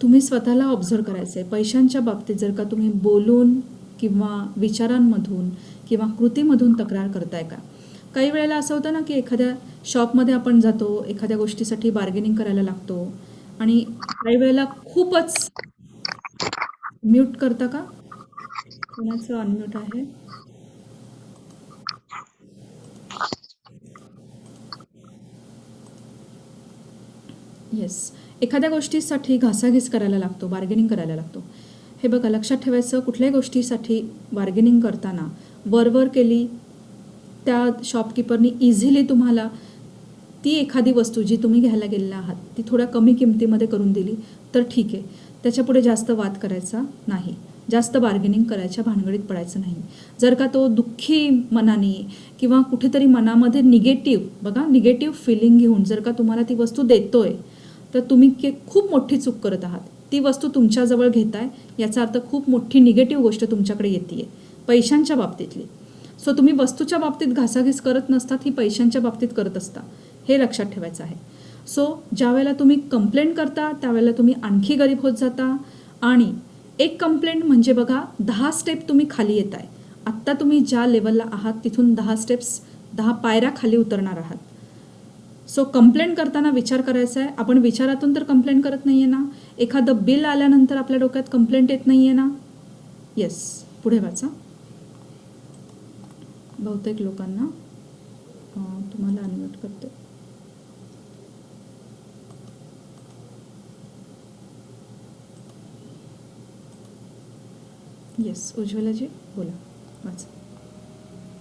तुम्ही स्वतःला ऑब्झर्व करायचं आहे. पैशांच्या बाबतीत जर का तुम्ही बोलून किंवा विचारांमधून किंवा कृतीमधून तक्रार करताय का? काही वेळेला असं होतं ना की एखाद्या शॉपमध्ये आपण जातो, एखाद्या गोष्टीसाठी बार्गेनिंग करायला लागतो आणि काही वेळेला खूपच म्यूट करता का? कोणाचं अनम्यूट आहे? येस. एखाद्या गोष्टीसाठी घासाघीस करायला लागतो, बार्गेनिंग करायला लागतो. हे बघा, लक्षात ठेवायचं, कुठल्याही गोष्टीसाठी बार्गेनिंग करताना वर केली, त्या शॉपकीपरनी इझिली तुम्हाला ती एखादी वस्तू जी तुम्ही घ्यायला गेलेला आहात ती थोड्या कमी किमतीमध्ये करून दिली तर ठीक आहे. त्याच्यापुढे जास्त वाद करायचा नाही, जास्त बार्गेनिंग करायच्या भानगडीत पडायचं नाही. जर का तो दुःखी मनाने किंवा कुठेतरी मनामध्ये निगेटिव्ह फिलिंग घेऊन जर का तुम्हाला ती वस्तू देतोय तर तुम्ही खूप मोठी चूक करत आहात. ती वस्तू तुमच्याजवळ घेताय याचा अर्थ खूप मोठी निगेटिव्ह गोष्ट तुमच्याकडे येते पैशांच्या बाबतीतली. सो तुम्ही वस्तूच्या बाबतीत घासाघीस करत नसतात, ही पैशांच्या बाबतीत करत असता, हे लक्षात ठेवायचं आहे. सो ज्यावेळेला तुम्ही कंप्लेंट करता त्यावेळेला तुम्ही आणखी गरीब होत जाता. आणि एक कंप्लेंट म्हणजे बघा 10 स्टेप तुम्ही खाली येत आहे. आत्ता तुम्ही ज्या लेवलला आहात तिथून 10 पायऱ्या खाली उतरणार आहात. सो कंप्लेंट करताना विचार करायचा आहे. आपण विचारातून तर कंप्लेंट करत नाही आहे ना? एखादं बिल आल्यानंतर आपल्या डोक्यात कंप्लेंट येत नाही आहे ना? येस. पुढे वाचा. बहुतेक लोकांना तुम्हाला अनम्यूट करते. येस, उज्ज्वलाजी बोला, वाचा.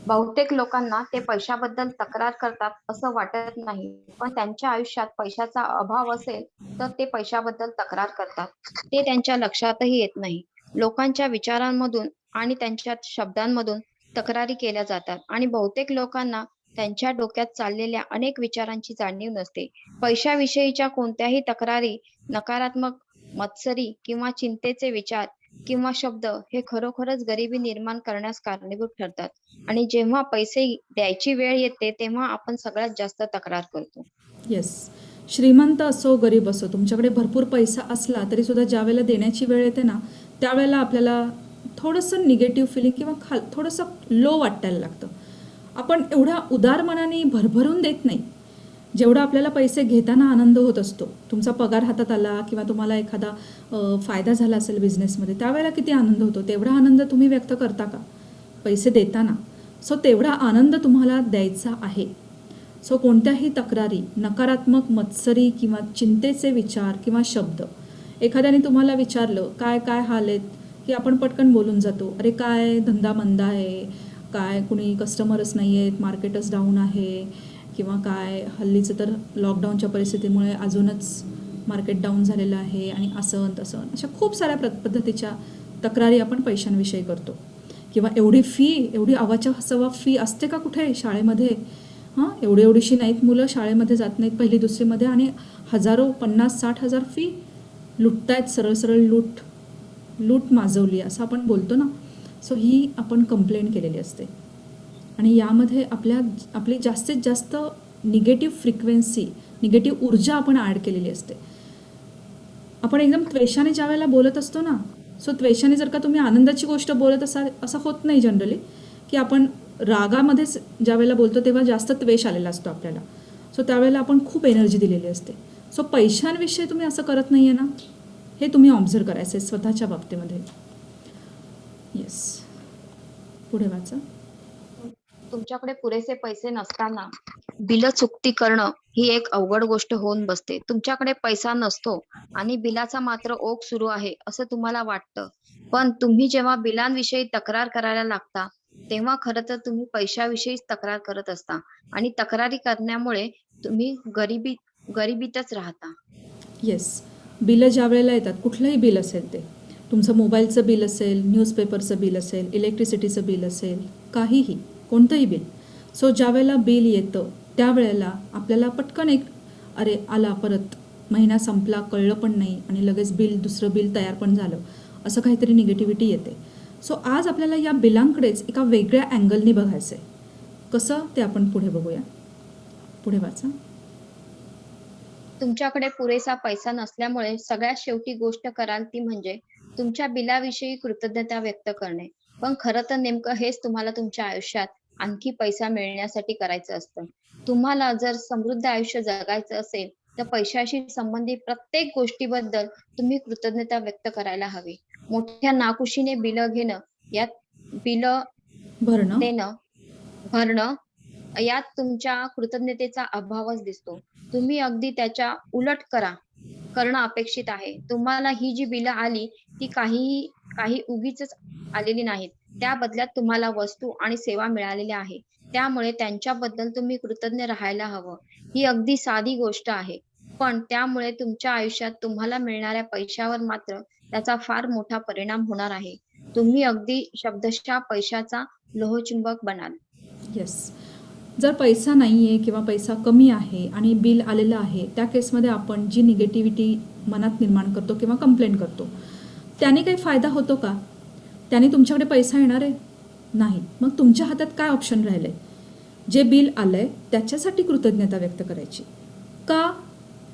बहुतेक लोकांना ते पैशाबद्दल तक्रार करतात असं वाटत नाही, पण त्यांच्या आयुष्यात पैशाचा अभाव असेल तर ते पैशाबद्दल तक्रार करतात. ते त्यांच्या लक्षातही येत नाही. लोकांच्या विचारांमधून आणि त्यांच्या शब्दांमधून तक्रारी केल्या जातात आणि बहुतेक लोकांना त्यांच्या डोक्यात चाललेल्या अनेक विचारांची जाणीव नसते. पैशाविषयीच्या कोणत्याही तक्रारी, नकारात्मक, मत्सरी किंवा चिंतेचे विचार किंवा शब्द हे खरोखरच गरिबी निर्माण करण्यास कारणीभूत ठरतात. आणि जेव्हा पैसे द्यायची वेळ येते तेव्हा आपण सगळ्यात जास्त तक्रार करतो. येस. श्रीमंत असो गरीब असो, तुमच्याकडे भरपूर पैसा असला तरी सुद्धा ज्या वेळेला देण्याची वेळ येते ना त्यावेळेला आपल्याला थोडंसं निगेटिव्ह फिलिंग किंवा थोडंसं लो वाटायला लागतं. आपण एवढ्या उदार मनाने भरभरून देत नाही जेवढा आपल्याला पैसे घेताना आनंद होत असतो. तुमचा पगार हातात आला किंवा तुम्हाला एखादा फायदा झाला असेल बिझनेसमध्ये, त्यावेळेला किती आनंद होतो, तेवढा आनंद तुम्ही व्यक्त करता का पैसे देताना? सो तेवढा आनंद तुम्हाला द्यायचा आहे. सो कोणत्याही तक्रारी, नकारात्मक, मत्सरी किंवा चिंतेचे विचार किंवा शब्द, एखाद्याने तुम्हाला विचारलं काय काय हाल आहेत, की आपण पटकन बोलून जातो, अरे काय धंदा मंदा आहे, काय कुणी कस्टमरच नाही आहेत, मार्केटच डाऊन आहे, किंवा काय हल्लीचं तर लॉकडाऊनच्या परिस्थितीमुळे अजूनच मार्केट डाऊन झालेलं आहे आणि असं तसं, अशा खूप साऱ्या पद्धतीच्या तक्रारी आपण पैशांविषयी करतो. किंवा एवढी अवाच्या सवा फी असते का कुठे शाळेमध्ये? एवढीशी नाहीत मुलं, शाळेमध्ये जात नाहीत पहिली दुसरीमध्ये आणि हजारो, 50-60 हजार फी लुटतायत, सरळ लूट माजवली असं आपण बोलतो ना. सो ही आपण कंप्लेंट केलेली असते आणि यामध्ये आपली जास्तीत जास्त निगेटिव्ह फ्रिक्वेन्सी, निगेटिव्ह ऊर्जा आपण ॲड केलेली असते. आपण एकदम त्वेषाने ज्या वेळेला बोलत असतो ना, सो त्वेषाने जर का तुम्ही आनंदाची गोष्ट बोलत असाल, असं होत नाही जनरली, की आपण रागामध्येच ज्या वेळेला बोलतो तेव्हा जास्त त्वेष आलेला असतो आपल्याला. सो त्यावेळेला आपण खूप एनर्जी दिलेली असते. सो पैशांविषयी तुम्ही असं करत नाही आहे ना, हे तुम्ही ऑब्झर्व करायचं आहे स्वतःच्या बाबतीमध्ये. येस, पुढे वाचा. तुमच्याकडे पुरेसे पैसे नसताना बिलं चुकती करणं ही एक अवघड गोष्ट होऊन बसते. तुमच्याकडे पैसा नसतो आणि बिलाचा मात्र ओघ सुरू आहे असं तुम्हाला वाटतं. पण तुम्ही जेव्हा बिलांविषयी तक्रार करायला लागता तेव्हा खरं तर तुम्ही पैशाविषयीच तक्रार करत असता आणि तक्रारी करण्यामुळे तुम्ही गरिबीतच राहता. येस. बिलं ज्या वेळेला येतात, कुठलंही बिल असेल ते, तुमचं मोबाईलचं बिल असेल, न्यूजपेपरचं बिल असेल, इलेक्ट्रिसिटीचं बिल असेल, काहीही, कोणतंही बिल. सो ज्या वेळेला बिल येतं त्यावेळेला आपल्याला पटकन एक अरे आला परत महिना संपला कळलं पण नाही आणि लगेच दुसरं बिल तयार पण झालं, असं काहीतरी निगेटिव्हिटी येते. सो आज आपल्याला या बिलांकडेच एका वेगळ्या अँगलनी बघायचं आहे. कसं ते आपण पुढे बघूया. पुढे वाचा. तुमच्याकडे पुरेसा पैसा नसल्यामुळे सगळ्यात शेवटी गोष्ट कराल ती म्हणजे तुमच्या बिलाविषयी कृतज्ञता व्यक्त करणे. पण खरं तर नेमकं हेच तुम्हाला तुमच्या आयुष्यात आणखी पैसा मिळण्यासाठी करायचं असतं. तुम्हाला जर समृद्ध आयुष्य जगायचं असेल तर पैशाशी संबंधित प्रत्येक गोष्टीबद्दल तुम्ही कृतज्ञता व्यक्त करायला हवी. मोठ्या नाखुशीने बिलं घेणं, यात बिलं भरणं. देणं, भरणं यात तुमच्या कृतज्ञतेचा अभावच दिसतो. तुम्ही अगदी त्याच्या उलट करणं अपेक्षित आहे. तुम्हाला ही जी बिलं आली ती काही उगीचच आलेली नाहीत. त्या बदल्यात तुम्हाला वस्तू आणि सेवा मिळालेल्या आहे. त्यामुळे त्यांच्याबद्दल तुम्ही कृतज्ञ राहायला हवं. ही अगदी साधी गोष्ट आहे. पण त्यामुळे तुमच्या आयुष्यात तुम्हाला मिळणाऱ्या पैशावर मात्र त्याचा फार मोठा परिणाम होणार आहे. तुम्ही अगदी शब्दशः पैशाचा लोहचुंबक बनाल. येस. जर पैसा नाही आहे किंवा पैसा कमी आहे आणि बिल आलेलं आहे, त्या केसमध्ये आपण जी निगेटिव्हिटी मनात निर्माण करतो किंवा कंप्लेंट करतो, त्याने काही फायदा होतो का? त्याने तुमच्याकडे पैसा येणार आहे? नाही. मग तुमच्या हातात काय ऑप्शन राहिलं आहे? जे बिल आलं आहे त्याच्यासाठी कृतज्ञता व्यक्त करायची. का?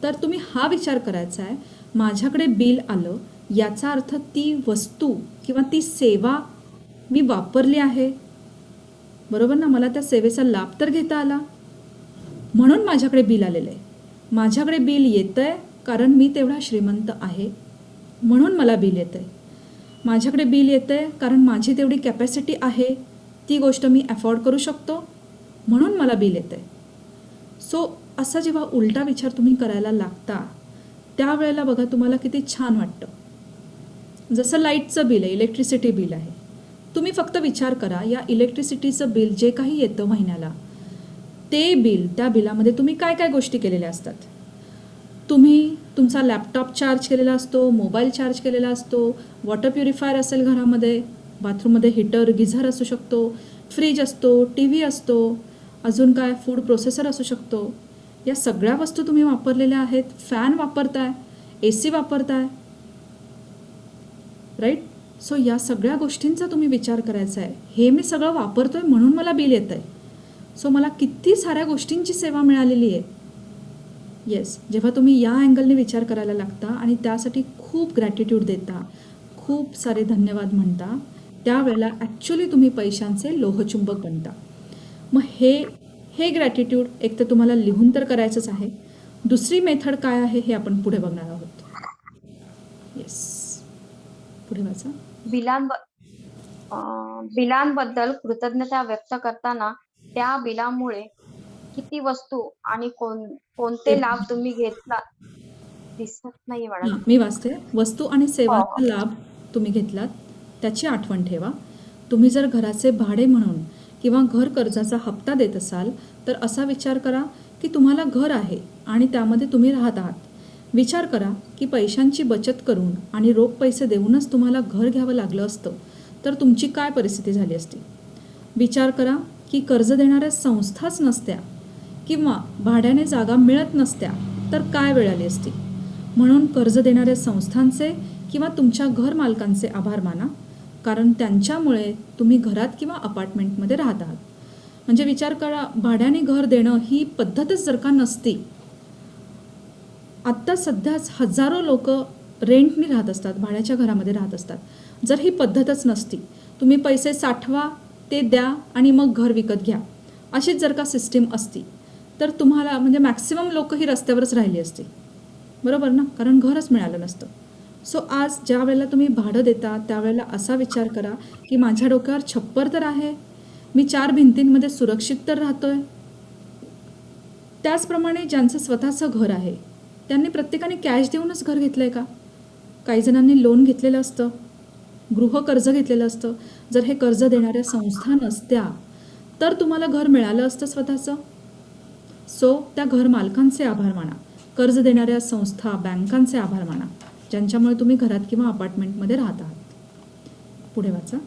तर तुम्ही हा विचार करायचा आहे, माझ्याकडे बिल आलं याचा अर्थ ती वस्तू किंवा ती सेवा मी वापरली आहे, बरोबर ना? मला त्या सेवेचा लाभ तर घेता आला, म्हणून माझ्याकडे बिल आलेलं आहे. माझ्याकडे बिल येतं आहे कारण मी तेवढा श्रीमंत आहे, म्हणून मला बिल येतं आहे. माझ्याकडे बिल येतं आहे कारण माझी तेवढी कॅपॅसिटी आहे, ती गोष्ट मी अफोर्ड करू शकतो, म्हणून मला बिल येतं आहे. सो असा जेव्हा उलटा विचार तुम्ही करायला लागता त्यावेळेला बघा तुम्हाला किती छान वाटतं. जसं लाईटचं बिल आहे, इलेक्ट्रिसिटी बिल आहे. तुम्ही फक्त विचार करा, या इलेक्ट्रिसिटीचं बिल जे काही येतं महिन्याला, ते बिल, त्या बिलामध्ये तुम्ही काय काय गोष्टी केलेल्या असतात. तुम्ही तुमचा लॅपटॉप चार्ज केलेला असतो, मोबाईल चार्ज केलेला असतो, वॉटर प्युरिफायर असेल घरामध्ये, बाथरूममध्ये हीटर गिझर असू शकतो, फ्रीज असतो, टी व्ही असतो, अजून काय फूड प्रोसेसर असू शकतो. या सगळ्या वस्तू तुम्ही वापरलेल्या आहेत. फॅन वापरताय, AC वापरताय, राईट? सो या सगळ्या गोष्टींचा तुम्ही विचार करायचा आहे. हे मी सगळं वापरतोय म्हणून मला बिल येतं आहे. सो मला किती साऱ्या गोष्टींची सेवा मिळालेली आहे. येस, जेव्हा तुम्ही या अँगलने विचार करायला लागता आणि त्यासाठी खूप ग्रॅटिट्यूड देता, खूप सारे धन्यवाद म्हणता, त्यावेळेला ॲक्च्युली तुम्ही पैशांचे लोहचुंबक बनता. मग हे ग्रॅटिट्यूड एक तर तुम्हाला लिहून तर करायचंच आहे. दुसरी मेथड काय आहे हे आपण पुढे बघणार आहोत. येस, पुढे वाचा. बिलांबद्दल कृतज्ञता व्यक्त करताना त्या बिलामुळे किती वस्तू आणि कोणते लाभ तुम्ही घेतला दिसत नाही हां, मॅडम. मी वाचते. वस्तू आणि सेवांचा लाभ तुम्ही घेतलात त्याची आठवण ठेवा. तुम्ही जर घराचे भाडे म्हणून किंवा घर कर्जाचा हप्ता देत असाल तर असा विचार करा की तुम्हाला घर आहे आणि त्यामध्ये तुम्ही राहत आहात. विचार करा की पैशांची बचत करून आणि रोख पैसे देऊनच तुम्हाला घर घ्यावं लागलं असतं तर तुमची काय परिस्थिती झाली असती. विचार करा की कर्ज देणाऱ्या संस्थाच नसत्या किंवा भाड्याने जागा मिळत नसत्या तर काय वेळ आली असती. म्हणून कर्ज देणाऱ्या संस्थांचे किंवा तुमच्या घर मालकांचे आभार माना, कारण त्यांच्यामुळे तुम्ही घरात किंवा अपार्टमेंटमध्ये राहत आहात. म्हणजे विचार करा, भाड्याने घर देणं ही पद्धतच जर का नसती, आत्ता सध्याच हजारो लोक रेंटनी राहत असतात, भाड्याच्या घरामध्ये राहत असतात. जर ही पद्धतच नसती, तुम्ही पैसे साठवा, ते द्या आणि मग घर विकत घ्या, अशीच जर का सिस्टीम असती तर तुम्हाला म्हणजे मॅक्सिमम लोक ही रस्त्यावरच राहिली असती, बरोबर ना? कारण घरच मिळालं नसतं. सो आज ज्या वेळेला तुम्ही भाडं देता त्यावेळेला असा विचार करा की माझ्या डोक्यावर छप्पर तर आहे, मी 4 भिंतींमध्ये सुरक्षित तर राहतोय. त्याचप्रमाणे ज्यांचं स्वतःचं घर आहे त्यांनी प्रत्येकाने कॅश देऊनच घर घेतलं आहे का? काही जणांनी लोन घेतलेलं असतं, गृहकर्ज घेतलेलं असतं. जर हे कर्ज देणाऱ्या संस्था नसत्या तर तुम्हाला घर मिळालं असतं स्वतःचं. सो त्या घर मालकांचे आभार माना, कर्ज देणाऱ्या संस्था, बँकांचे आभार माना, ज्यांच्यामुळे तुम्ही घरात किंवा अपार्टमेंटमध्ये राहत आहात. पुढे वाचा.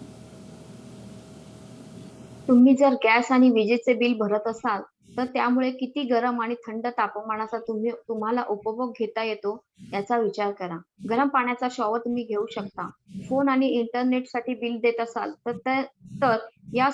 तुम्ही जर गॅस आणि विजेचे बिल भरत असाल तर त्यामुळे किती गरम आणि थंड तापमानाचा तुम्हाला उपभोग घेता येतो याचा विचार करा. गरम पाण्याचा शॉवर तुम्ही घेऊ शकता. फोन आणि इंटरनेटसाठी बिल देत असाल तर या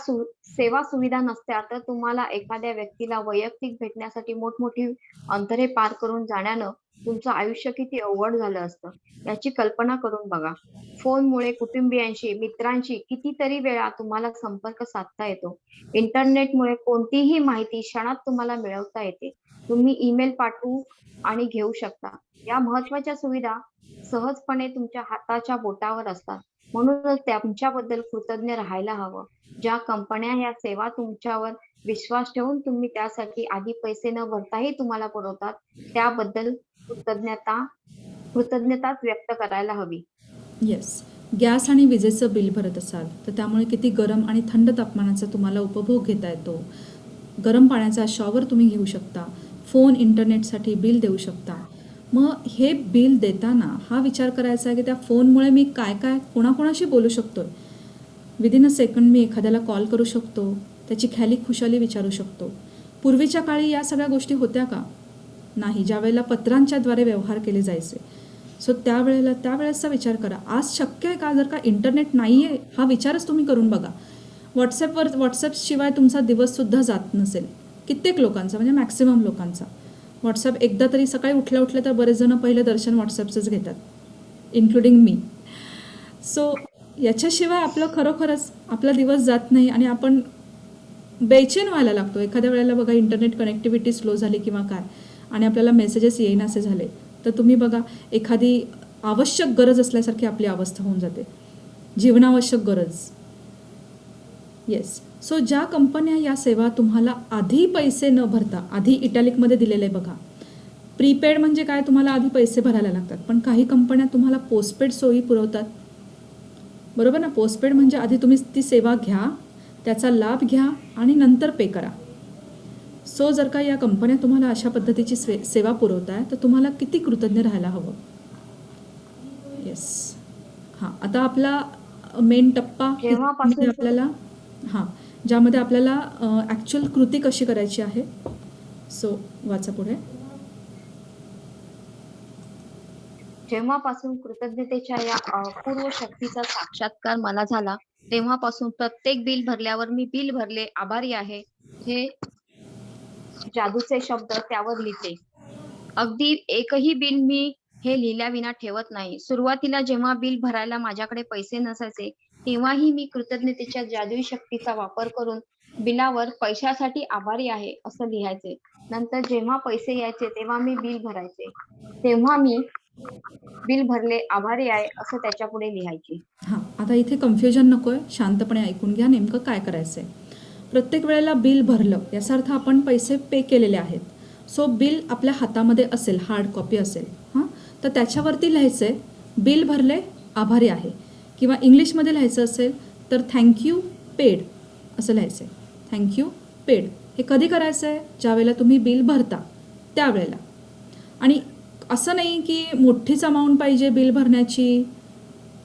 सेवा सुविधा नसत्या तर तुम्हाला एखाद्या व्यक्तीला वैयक्तिक भेटण्यासाठी मोठमोठी अंतरे पार करून जाण्यानं तुमचं आयुष्य किती अवघड झालं असतं, याची कल्पना करून बघा. फोनमुळे कुटुंबियांशी, मित्रांशी कितीतरी वेळा तुम्हाला संपर्क साधता येतो. इंटरनेटमुळे कोणतीही माहिती क्षणात तुम्हाला मिळवता येते. तुम्ही ईमेल पाठवू आणि घेऊ शकता. या महत्त्वाच्या सुविधा सहजपणे तुमच्या हाताच्या बोटावर असतात. म्हणूनच त्यांच्याबद्दल कृतज्ञ राहायला हवं. ज्या कंपन्या या सेवा तुमच्यावर विश्वास ठेवून तुम्ही त्यासाठी आधी पैसे न भरताही तुम्हाला पुरवतात, त्याबद्दल कृतज्ञता कृतज्ञताच व्यक्त करायला हवी. येस. गॅस आणि विजेचं बिल भरत असाल तर त्यामुळे किती गरम आणि थंड तापमानाचा तुम्हाला उपभोग घेता येतो. गरम पाण्याचा शॉवर तुम्ही घेऊ शकता. फोन इंटरनेटसाठी बिल देऊ शकता. मग हे बिल देताना हा विचार करायचा आहे की त्या फोनमुळे मी काय काय कोणाकोणाशी बोलू शकतो आहे. विदिन अ सेकंड मी एखाद्याला कॉल करू शकतो, त्याची ख्याली खुशाली विचारू शकतो. पूर्वीच्या काळी या सगळ्या गोष्टी होत्या का? नाही. ज्यावेळेला पत्रांच्याद्वारे व्यवहार केले जायचे. सो त्यावेळेसचा विचार करा. आज शक्य आहे का? जर का इंटरनेट नाही आहे हा विचारच तुम्ही करून बघा. व्हॉट्सॲपशिवाय तुमचा दिवससुद्धा जात नसेल. कित्येक लोकांचा म्हणजे मॅक्सिमम लोकांचा. व्हॉट्सॲप एकदा तरी सकाळी उठल्या तर बरेच जण पहिलं दर्शन व्हॉट्सॲपचंच घेतात, इन्क्लुडिंग मी. सो याच्याशिवाय आपलं खरोखरच आपला दिवस जात नाही आणि आपण बेचैन व्हायला लागतो. एखाद्या वेळेला बघा इंटरनेट कनेक्टिव्हिटी स्लो झाली किंवा काय आणि आपल्याला मेसेजेस येईनासे झाले तर तुम्ही बघा एखादी आवश्यक गरज असल्यासारखी आपली अवस्था होऊन जाते. जीवनावश्यक गरज. येस. सो ज्या कंपन्या या सेवा तुम्हाला आधी पैसे न भरता, आधी इटॅलिकमध्ये दिलेलं आहे बघा, प्रीपेड म्हणजे काय, तुम्हाला आधी पैसे भरायला लागतात. पण काही कंपन्या तुम्हाला पोस्टपेड सोयी पुरवतात. बरोबर ना? पोस्टपेड म्हणजे आधी तुम्ही ती सेवा घ्या, त्याचा लाभ घ्या आणि नंतर पे करा. सो जर का या कंपन्या तुम्हाला अशा पद्धतीची सेवा पुरवत आहे तर तुम्हाला किती कृतज्ञ राहायला हवं. येस. हां, आता आपला मेन टप्पा जेव्हापासून आपल्याला ज्यामध्ये आपल्याला ॲक्च्युअल कृती कशी करायची आहे. सो वाचा पुढे. जेव्हापासून कृतज्ञतेच्या या अपूर्व शक्तीचा साक्षात्कार मला झाला, तेव्हापासून प्रत्येक बिल भरल्यावर मी बिल भरले, आभारी आहे, हे जादूचे शब्द त्यावर लिहिते. अगदी एकही बिल मी हे लिहिल्याविना ठेवत नाही. सुरुवातीला जेव्हा बिल भरायला माझ्याकडे पैसे नसायचे, तेव्हाही मी कृतज्ञतेच्या जादुई शक्तीचा वापर करून बिलावर पैशासाठी आभारी आहे असं लिहायचे. नंतर जेव्हा पैसे यायचे तेव्हा मी बिल भरायचे. तेव्हा मी बिल भरले, आभारी आहे असं त्याच्यापुढे लिहायचे. हां, आता इथे कन्फ्युजन नको आहे. शांतपणे ऐकून घ्या नेमकं काय करायचं आहे. प्रत्येक वेळेला बिल भरलं याचा अर्थ आपण पैसे पे केलेले आहेत. सो बिल आपल्या हातामध्ये असेल, हार्ड कॉपी असेल, तर त्याच्यावरती लिहायचं आहे बिल भरले, आभारी आहे. किंवा इंग्लिशमध्ये लिहायचं असेल तर थँक्यू पेड असं लिहायचं आहे. Thank you paid. हे कधी करायचं आहे? ज्यावेळेला तुम्ही बिल भरता त्यावेळेला. आणि असं नाही की मोठीच अमाऊंट पाहिजे बिल भरण्याची.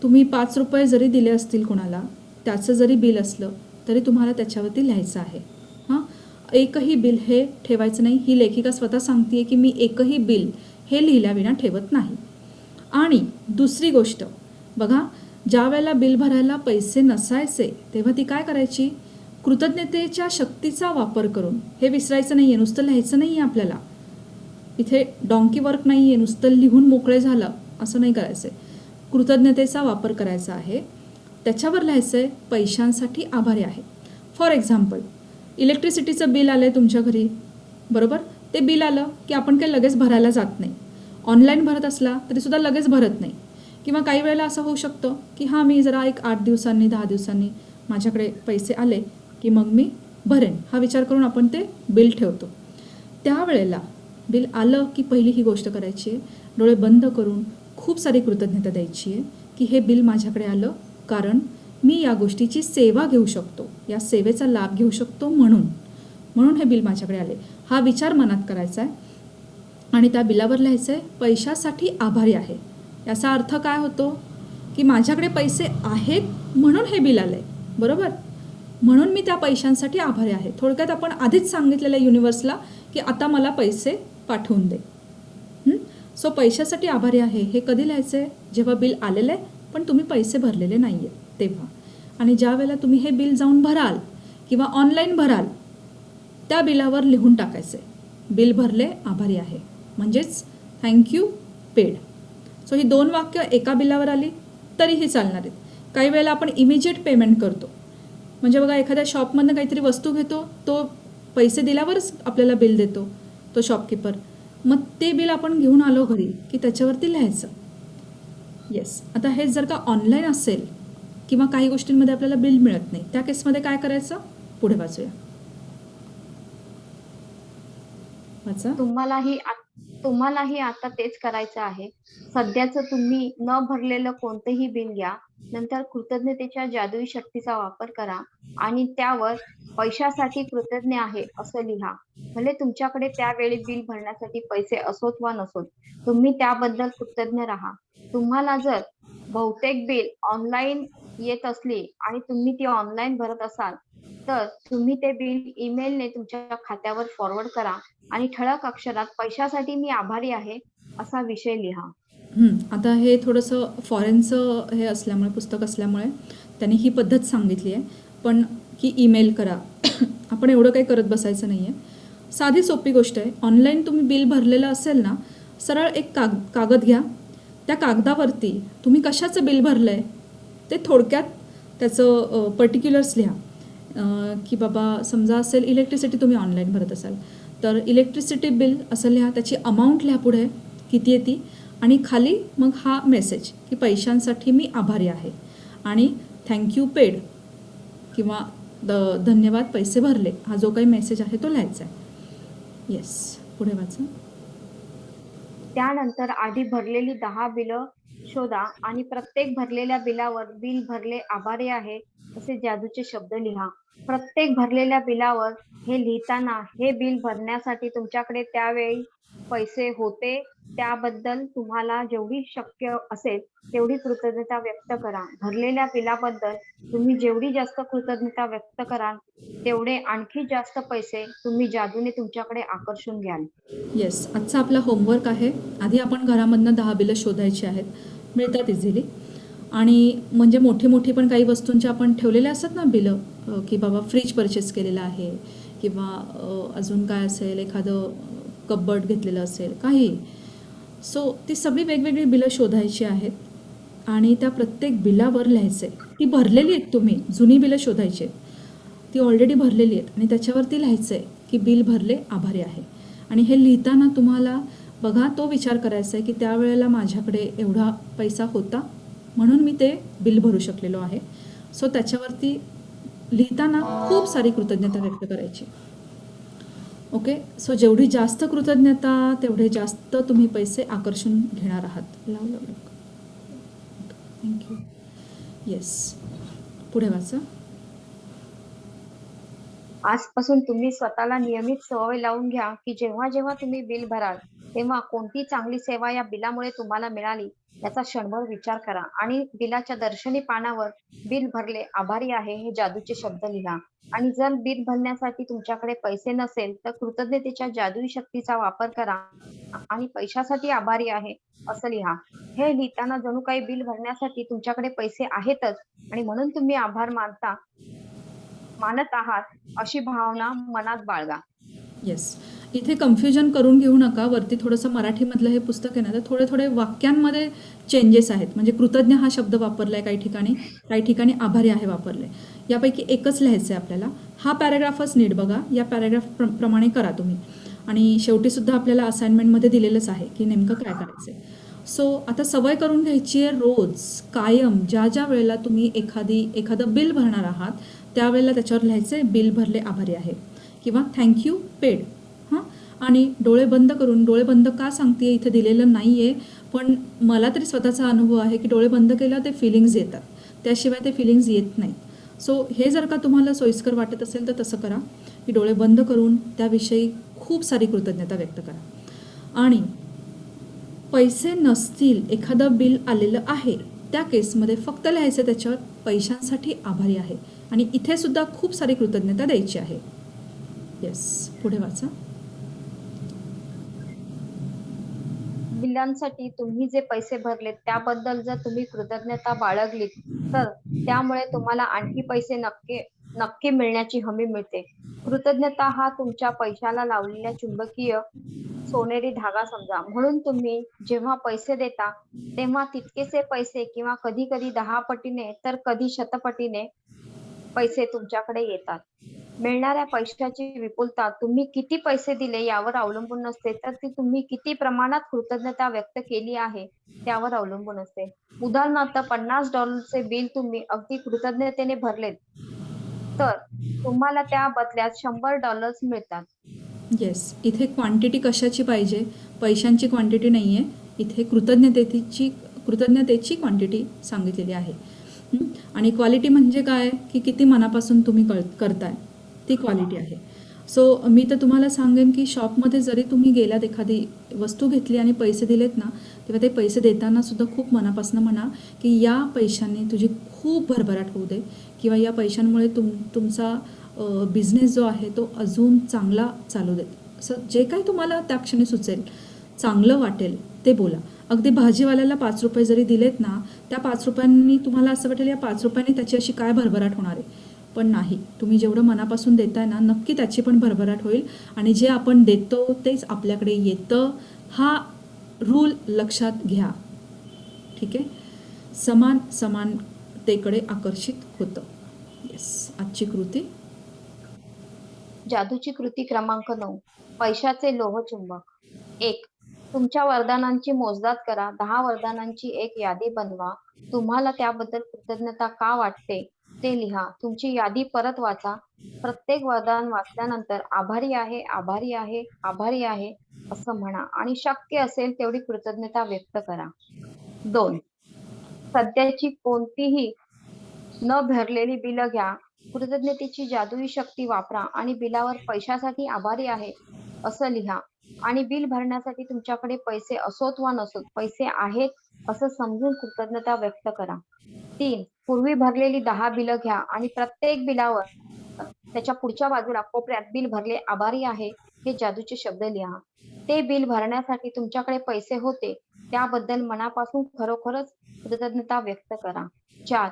तुम्ही 5 रुपये जरी दिले असतील कोणाला, त्याचं जरी बिल असलं तरी तुम्हाला त्याच्यावरती लिहायचं आहे. एकही बिल हे ठेवायचं नाही. ही लेखिका स्वतः सांगते की मी एकही बिल हे लिहिल्याविना ठेवत नाही. आणि दुसरी गोष्ट बघा, ज्या वेळेला बिल भरायला पैसे नसायचे तेव्हा ती काय करायची? कृतज्ञतेच्या शक्तीचा वापर करून. हे विसरायचं नाही आहे, नुसतं लिहायचं नाही आहे आपल्याला. इथे डॉंकी वर्क नाही आहे, नुसतं लिहून मोकळे झालं असं नाही करायचं आहे. कृतज्ञतेचा वापर करायचा आहे. त्याच्यावर लिहायचं आहे पैशांसाठी आभारी आहे. फॉर एक्झाम्पल, इलेक्ट्रिसिटीचं बिल आलं आहे तुमच्या घरी, बरोबर? ते बिल आलं की आपण काही लगेच भरायला जात नाही. ऑनलाईन भरत असला तरीसुद्धा लगेच भरत नाही. किंवा काही वेळेला असं होऊ शकतं की मी जरा एक 8 दिवसांनी 10 दिवसांनी माझ्याकडे पैसे आले की मग मी भरेन हा विचार करून आपण ते बिल ठेवतो. त्यावेळेला बिल आलं की पहिली ही गोष्ट करायची आहे, डोळे बंद करून खूप सारी कृतज्ञता द्यायची आहे की हे बिल माझ्याकडे आलं कारण मी या गोष्टीची सेवा घेऊ शकतो, या सेवेचा लाभ घेऊ शकतो म्हणून हे बिल माझ्याकडे आले. हा विचार मनात करायचा आहे आणि त्या बिलावर लिहायचं आहे पैशासाठी आभारी आहे. याचा अर्थ काय होतो की माझ्याकडे पैसे आहेत म्हणून हे बिल आलं आहे, बरोबर? म्हणून मी त्या पैशांसाठी आभारी आहे. थोडक्यात आपण आधीच सांगितलेलं आहे युनिवर्सला की आता मला पैसे पाठवून दे. सो पैशासाठी आभारी आहे हे कधी लिहायचं आहे? जेव्हा बिल आलेलं आहे पण तुम्ही पैसे भरलेले नाही आहेत तेव्हा. आणि ज्या वेळेला तुम्ही हे बिल जाऊन भराल किंवा ऑनलाईन भराल त्या बिलावर लिहून टाकायचं आहे बिल भरले आभारी आहे, म्हणजेच थँक्यू पेड. सो ही 2 वाक्य एका बिलावर आली तरीही चालणार आहेत. काही वेळेला आपण इमिजिएट पेमेंट करतो, म्हणजे बघा एखाद्या शॉपमधनं काहीतरी वस्तू घेतो, तो पैसे दिल्यावरच आपल्याला बिल देतो तो शॉपकीपर. मग ते बिल आपण घेऊन आलो घरी की त्याच्यावरती लिहायचं. येस. आता हे जर का ऑनलाईन असेल किंवा काही गोष्टींमध्ये आपल्याला बिल मिळत नाही, त्या केसमध्ये काय करायचं? पुढे वाचूया. वाचा. तुम्हालाही आता तेच करायचं आहे. सध्याचं तुम्ही न भरलेलं कोणतंही बिल घ्या, नंतर कृतज्ञतेच्या जादुई शक्तीचा वापर करा आणि त्यावर पैशासाठी कृतज्ञ आहे असं लिहा. भले तुमच्याकडे त्यावेळी बिल भरण्यासाठी पैसे असोत वा नसोत, तुम्ही त्याबद्दल कृतज्ञ राहा. तुम्हाला जर बहुतेक बिल ऑनलाईन येत असली आणि तुम्ही ती ऑनलाईन भरत असाल, तर तुम्ही ते बिल ईमेलने तुमच्या खात्यावर फॉरवर्ड करा आणि ठळक अक्षरात पैशासाठी मी आभारी आहे असा विषय लिहा. आता हे थोडंसं फॉरेनचं हे असल्यामुळे, पुस्तक असल्यामुळे त्यांनी ही पद्धत सांगितली आहे, पण की ईमेल करा. आपण एवढं काही करत बसायचं नाही आहे. साधी सोपी गोष्ट आहे. ऑनलाईन तुम्ही बिल भरलेलं असेल ना, सरळ एक कागद घ्या. त्या कागदावरती तुम्ही कशाचं बिल भरलं आहे ते थोडक्यात त्याचं पर्टिक्युलर्स लिहा. की बाबा समजा असेल इलेक्ट्रिसिटी तुम्ही ऑनलाईन भरत असाल तर इलेक्ट्रिसिटी बिल असं लिहा, त्याची अमाऊंट लिहा पुढे किती आहे ती, आणि खाली मग हा मेसेज की पैशांसाठी मी आभारी आहे आणि थँक्यू पेड किंवा धन्यवाद पैसे भरले, हा जो काही मेसेज आहे तो लिहायचा आहे. येस. पुढे वाचा. त्यानंतर आधी भरलेली 10 बिलं शोधा आणि प्रत्येक भरलेल्या बिलावर बिल भरले आभारी आहे असे जादूचे शब्द लिहा. प्रत्येक भरलेल्या बिलावर हे लिहिताना हे बिल भरण्यासाठी तुमच्याकडे त्यावेळी पैसे होते त्याबद्दल तुम्हाला जेवढी शक्य असेल तेवढी कृतज्ञता व्यक्त करा. भरलेल्या बिलाबद्दल तुम्ही जेवढी जास्त कृतज्ञता व्यक्त कराल तेवढे आणखी जास्त पैसे तुम्ही जादूने तुमच्याकडे आकर्षून घ्याल. येस. आजचा आपला होमवर्क आहे. आधी आपण घरामधनं 10 बिलं शोधायची आहेत, मिळतात इझिली. आणि म्हणजे मोठी मोठी पण काही वस्तूंचे आपण ठेवलेले असतात ना बिलं, की बाबा फ्रीज परचेस केलेलं आहे किंवा अजून काय असेल, एखादं कपबर्ड घेतलेलं असेल, काही. सो ती सगळी वेगवेगळी बिलं शोधायची आहेत आणि त्या प्रत्येक बिलावर लिहायचं आहे. ती भरलेली आहेत, तुम्ही जुनी बिलं शोधायची आहेत, ती ऑलरेडी भरलेली आहेत आणि त्याच्यावरती लिहायचं आहे की बिल भरले आभारी आहे. आणि हे लिहिताना तुम्हाला बघा तो विचार करायचा आहे की त्यावेळेला माझ्याकडे एवढा पैसा होता म्हणून मी ते बिल भरू शकलेलो आहे. सो त्याच्यावरती लिहिताना खूप सारी कृतज्ञता व्यक्त करायची. ओके. सो जेवढी जास्त कृतज्ञता तेवढे जास्त तुम्ही पैसे आकर्षून घेणार आहात. थँक्यू. येस. पुढे वाचा. आजपासून तुम्ही स्वतःला नियमित सवय लावून घ्या की जेव्हा जेव्हा तुम्ही बिल भराल तेव्हा कोणती चांगली सेवा या बिलामुळे तुम्हाला मिळाली याचा क्षणभर विचार करा आणि बिलाच्या दर्शनी पानावर बिल भरले आभारी आहे हे जादूचे शब्द लिहा. आणि जर बिल भरण्यासाठी तुमच्याकडे पैसे नसेल तर कृतज्ञतेच्या जादुई शक्तीचा वापर करा आणि पैशासाठी आभारी आहे असं लिहा. हे लिहिताना जणू काही बिल भरण्यासाठी तुमच्याकडे पैसे आहेतच आणि म्हणून तुम्ही आभार मानत आहात अशी भावना मनात बाळगा. येस. इथे कन्फ्युजन करून घेऊ नका. वरती थोडंसं मराठीमधलं हे पुस्तक आहे ना, तर थोडे थोडे वाक्यांमध्ये चेंजेस आहेत. म्हणजे कृतज्ञ हा शब्द वापरला आहे काही ठिकाणी आभारी आहे वापरलं आहे. यापैकी एकच लिहायचं आहे आपल्याला. हा पॅराग्राफच नीट बघा. या पॅराग्राफ प्रमाणे करा तुम्ही. आणि शेवटीसुद्धा आपल्याला असाइनमेंटमध्ये दिलेलंच आहे की नेमकं काय करायचं आहे. सो आता सवय करून घ्यायची आहे रोज कायम ज्या वेळेला तुम्ही एखादं बिल भरणार आहात त्यावेळेला त्याच्यावर लिहायचं आहे बिल भरले आभारी आहे किंवा थँक्यू पेड. हां. आणि डोळे बंद का सांगते इथे दिलेलं नाही आहे, पण मला तरी स्वतःचा अनुभव आहे की डोळे बंद केल्यावर ते फिलिंग्ज येतात, त्याशिवाय ते फिलिंग्ज येत नाहीत. सो हे जर का तुम्हाला सोयीस्कर वाटत असेल तर तसं करा की डोळे बंद करून त्याविषयी खूप सारी कृतज्ञता व्यक्त करा. आणि पैसे नसतील, एखादं बिल आलेलं आहे, त्या केसमध्ये फक्त लिहायचं त्याच्यावर पैशांसाठी आभारी आहे आणि इथे सुद्धा खूप सारी कृतज्ञता द्यायची आहे. येस, पुढे वाचा. बिलांसाठी तुम्ही जे पैसे भरलेत त्याबद्दल जर तुम्ही कृतज्ञता बाळगलीत तर त्यामुळे तुम्हाला आणखी पैसे नक्की नक्की मिळण्याची हमी मिळते. कृतज्ञता हा तुमच्या पैशाला लावलेला चुंबकीय सोनेरी धागा समजा. म्हणून तुम्ही जेव्हा पैसे देता तेव्हा तितकेसे पैसे किंवा कधी कधी 10 पटीने तर कधी शतपटीने पैसे तुमच्याकडे येतात. मिळणाऱ्या पैशाची विपुलता तुम्ही किती पैसे दिले यावर अवलंबून नसते, तर ती तुम्ही किती प्रमाणात कृतज्ञता व्यक्त केली आहे त्यावर अवलंबून असते. उदाहरणार्थ $50 बिल तुम्ही अगदी कृतज्ञतेने भरलेत, तर तुम्हाला त्या बदल्यात $100 मिळतात. येस, इथे क्वांटिटी कशाची पाहिजे? पैशांची क्वांटिटी नाही आहे, इथे कृतज्ञतेची क्वांटिटी सांगितलेली आहे. आणि क्वालिटी म्हणजे काय, की किती मनापासून तुम्ही करताय ती क्वालिटी आहे. सो मी तर तुम्हाला सांगेन की शॉपमध्ये जरी तुम्ही गेलात, एखादी वस्तू घेतली आणि पैसे दिलेत ना, तेव्हा ते पैसे देताना सुद्धा खूप मनापासून म्हणा की या पैशांनी तुझी खूप भरभराट होऊ दे, किंवा या पैशांमुळे तुमचा बिझनेस जो आहे तो अजून चांगला चालू देत. असं जे काही तुम्हाला त्या क्षणी सुचेल, चांगलं वाटेल ते बोला. अगदी भाजीवाल्याला ₹5 जरी दिलेत ना, त्या ₹5 तुम्हाला असं वाटेल या ₹5 त्याची अशी काय भरभराट होणार आहे, पण नाही. तुम्ही जेवढं मनापासून देताय ना, नक्की त्याची पण भरभराट होईल. आणि जे आपण देतो तेच आपल्याकडे येतं, हा रूल लक्षात घ्या. ठीक आहे. समान समानतेकडे आकर्षित होतं. येस, आजची कृती. जादूची कृती क्रमांक 9. पैशाचे लोहचुंबक. 1. तुमच्या वरदानांची मोजदाद करा. 10 वरदानांची एक यादी बनवा. तुम्हाला त्याबद्दल कृतज्ञता का वाटते ते लिहा. तुमची यादी परत वाचा. प्रत्येक वरदान वाचल्यानंतर आभारी आहे, आभारी आहे, आभारी आहे असं म्हणा आणि शक्य असेल तेवढी कृतज्ञता व्यक्त करा. 2. सध्याची कोणतीही न भरलेली बिलं घ्या. कृतज्ञतेची जादुई शक्ती वापरा आणि बिलावर पैशासाठी आभारी आहे असं लिहा आणि बिल भरण्यासाठी तुमच्याकडे पैसे असोत वा नसोत, पैसे आहेत असं समजून कृतज्ञता व्यक्त करा. 3. पूर्वी भरलेली 10 बिलं घ्या आणि प्रत्येक बिलावर त्याच्या पुढच्या बाजूला कोपऱ्यात बिल भरले आभारी आहे हे जादूचे शब्द लिहा. ते बिल भरण्यासाठी तुमच्याकडे पैसे होते त्याबद्दल मनापासून खरोखरच कृतज्ञता व्यक्त करा. 4.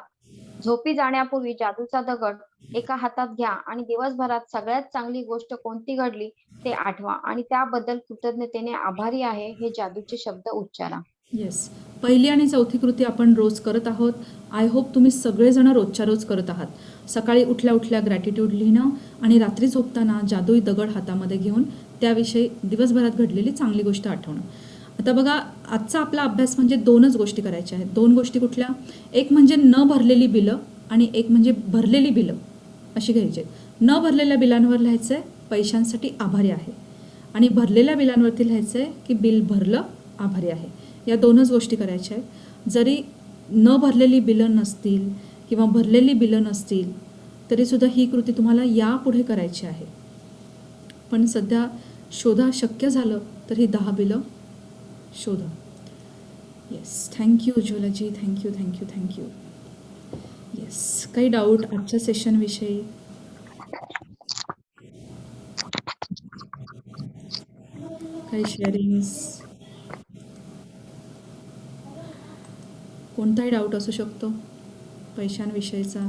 झोपी जाण्यापूर्वी जादूचा दगड एका हातात घ्या आणि दिवसभरात सगळ्यात चांगली गोष्ट कोणती घडली ते आठवा आणि त्याबद्दल कृतज्ञतेने आभारी आहे हे जादूचे शब्द उच्चारा. येस, पहिली आणि चौथी कृती आपण रोज करत आहोत. आय होप तुम्ही सगळेजण रोजच्या रोज करत आहात. सकाळी उठल्या उठल्या ग्रॅटिट्यूड लिहिणं आणि रात्री झोपताना जादुई दगड हातामध्ये घेऊन त्याविषयी दिवसभरात घडलेली चांगली गोष्ट आठवणं. आता बघा, आजचा आपला अभ्यास म्हणजे 2च गोष्टी करायच्या आहेत. 2 गोष्टी कुठल्या? एक म्हणजे न भरलेली बिलं आणि एक म्हणजे भरलेली बिलं अशी घ्यायची आहेत. न भरलेल्या बिलांवर लिहायचं आहे पैशांसाठी आभारी आहे, आणि भरलेल्या बिलांवरती लिहायचं आहे की बिल भरलं, आभारी आहे. या 2च गोष्टी करायच्या आहेत. जरी न भरलेली बिलं नसतील किंवा भरलेली बिलं नसतील तरीसुद्धा ही कृती तुम्हाला यापुढे करायची आहे. पण सध्या शोधा, शक्य झालं तर ही 10 बिलं शोधा. Yes, thank you Ujjwala ji, thank you thank you thank you. Yes, काही डाऊट आजच्या सेशनविषयी? काही शेअरिंग्स? कोणताही डाऊट असू शकतो पैशांविषयीचा.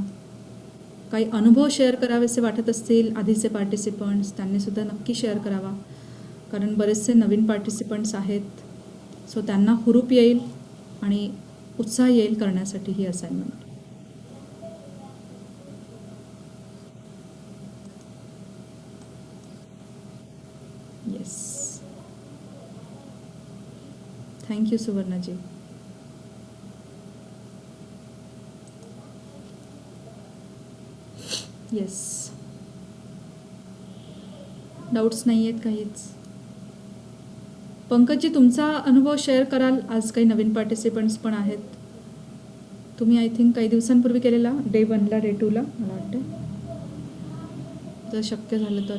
काही अनुभव शेअर करावेसे वाटत असतील आधीचे पार्टिसिपंट्स, त्यांनीसुद्धा नक्की शेअर करावा, कारण बरेचसे नवीन पार्टिसिपंट्स आहेत. सो त्यांना हुरूप येईल आणि उत्साह येईल करण्यासाठी ही assignment. Yes, thank you Suvarna ji. Yes, doubts नाही आहेत काहीच. पंकजजी, तुमचा अनुभव शेअर कराल? आज काही नवीन पार्टिसिपंट्स पण आहेत. तुम्ही आय थिंक काही दिवसांपूर्वी केलेला डे 1ला डे 2ला मला वाटतं, जर शक्य झालं तर.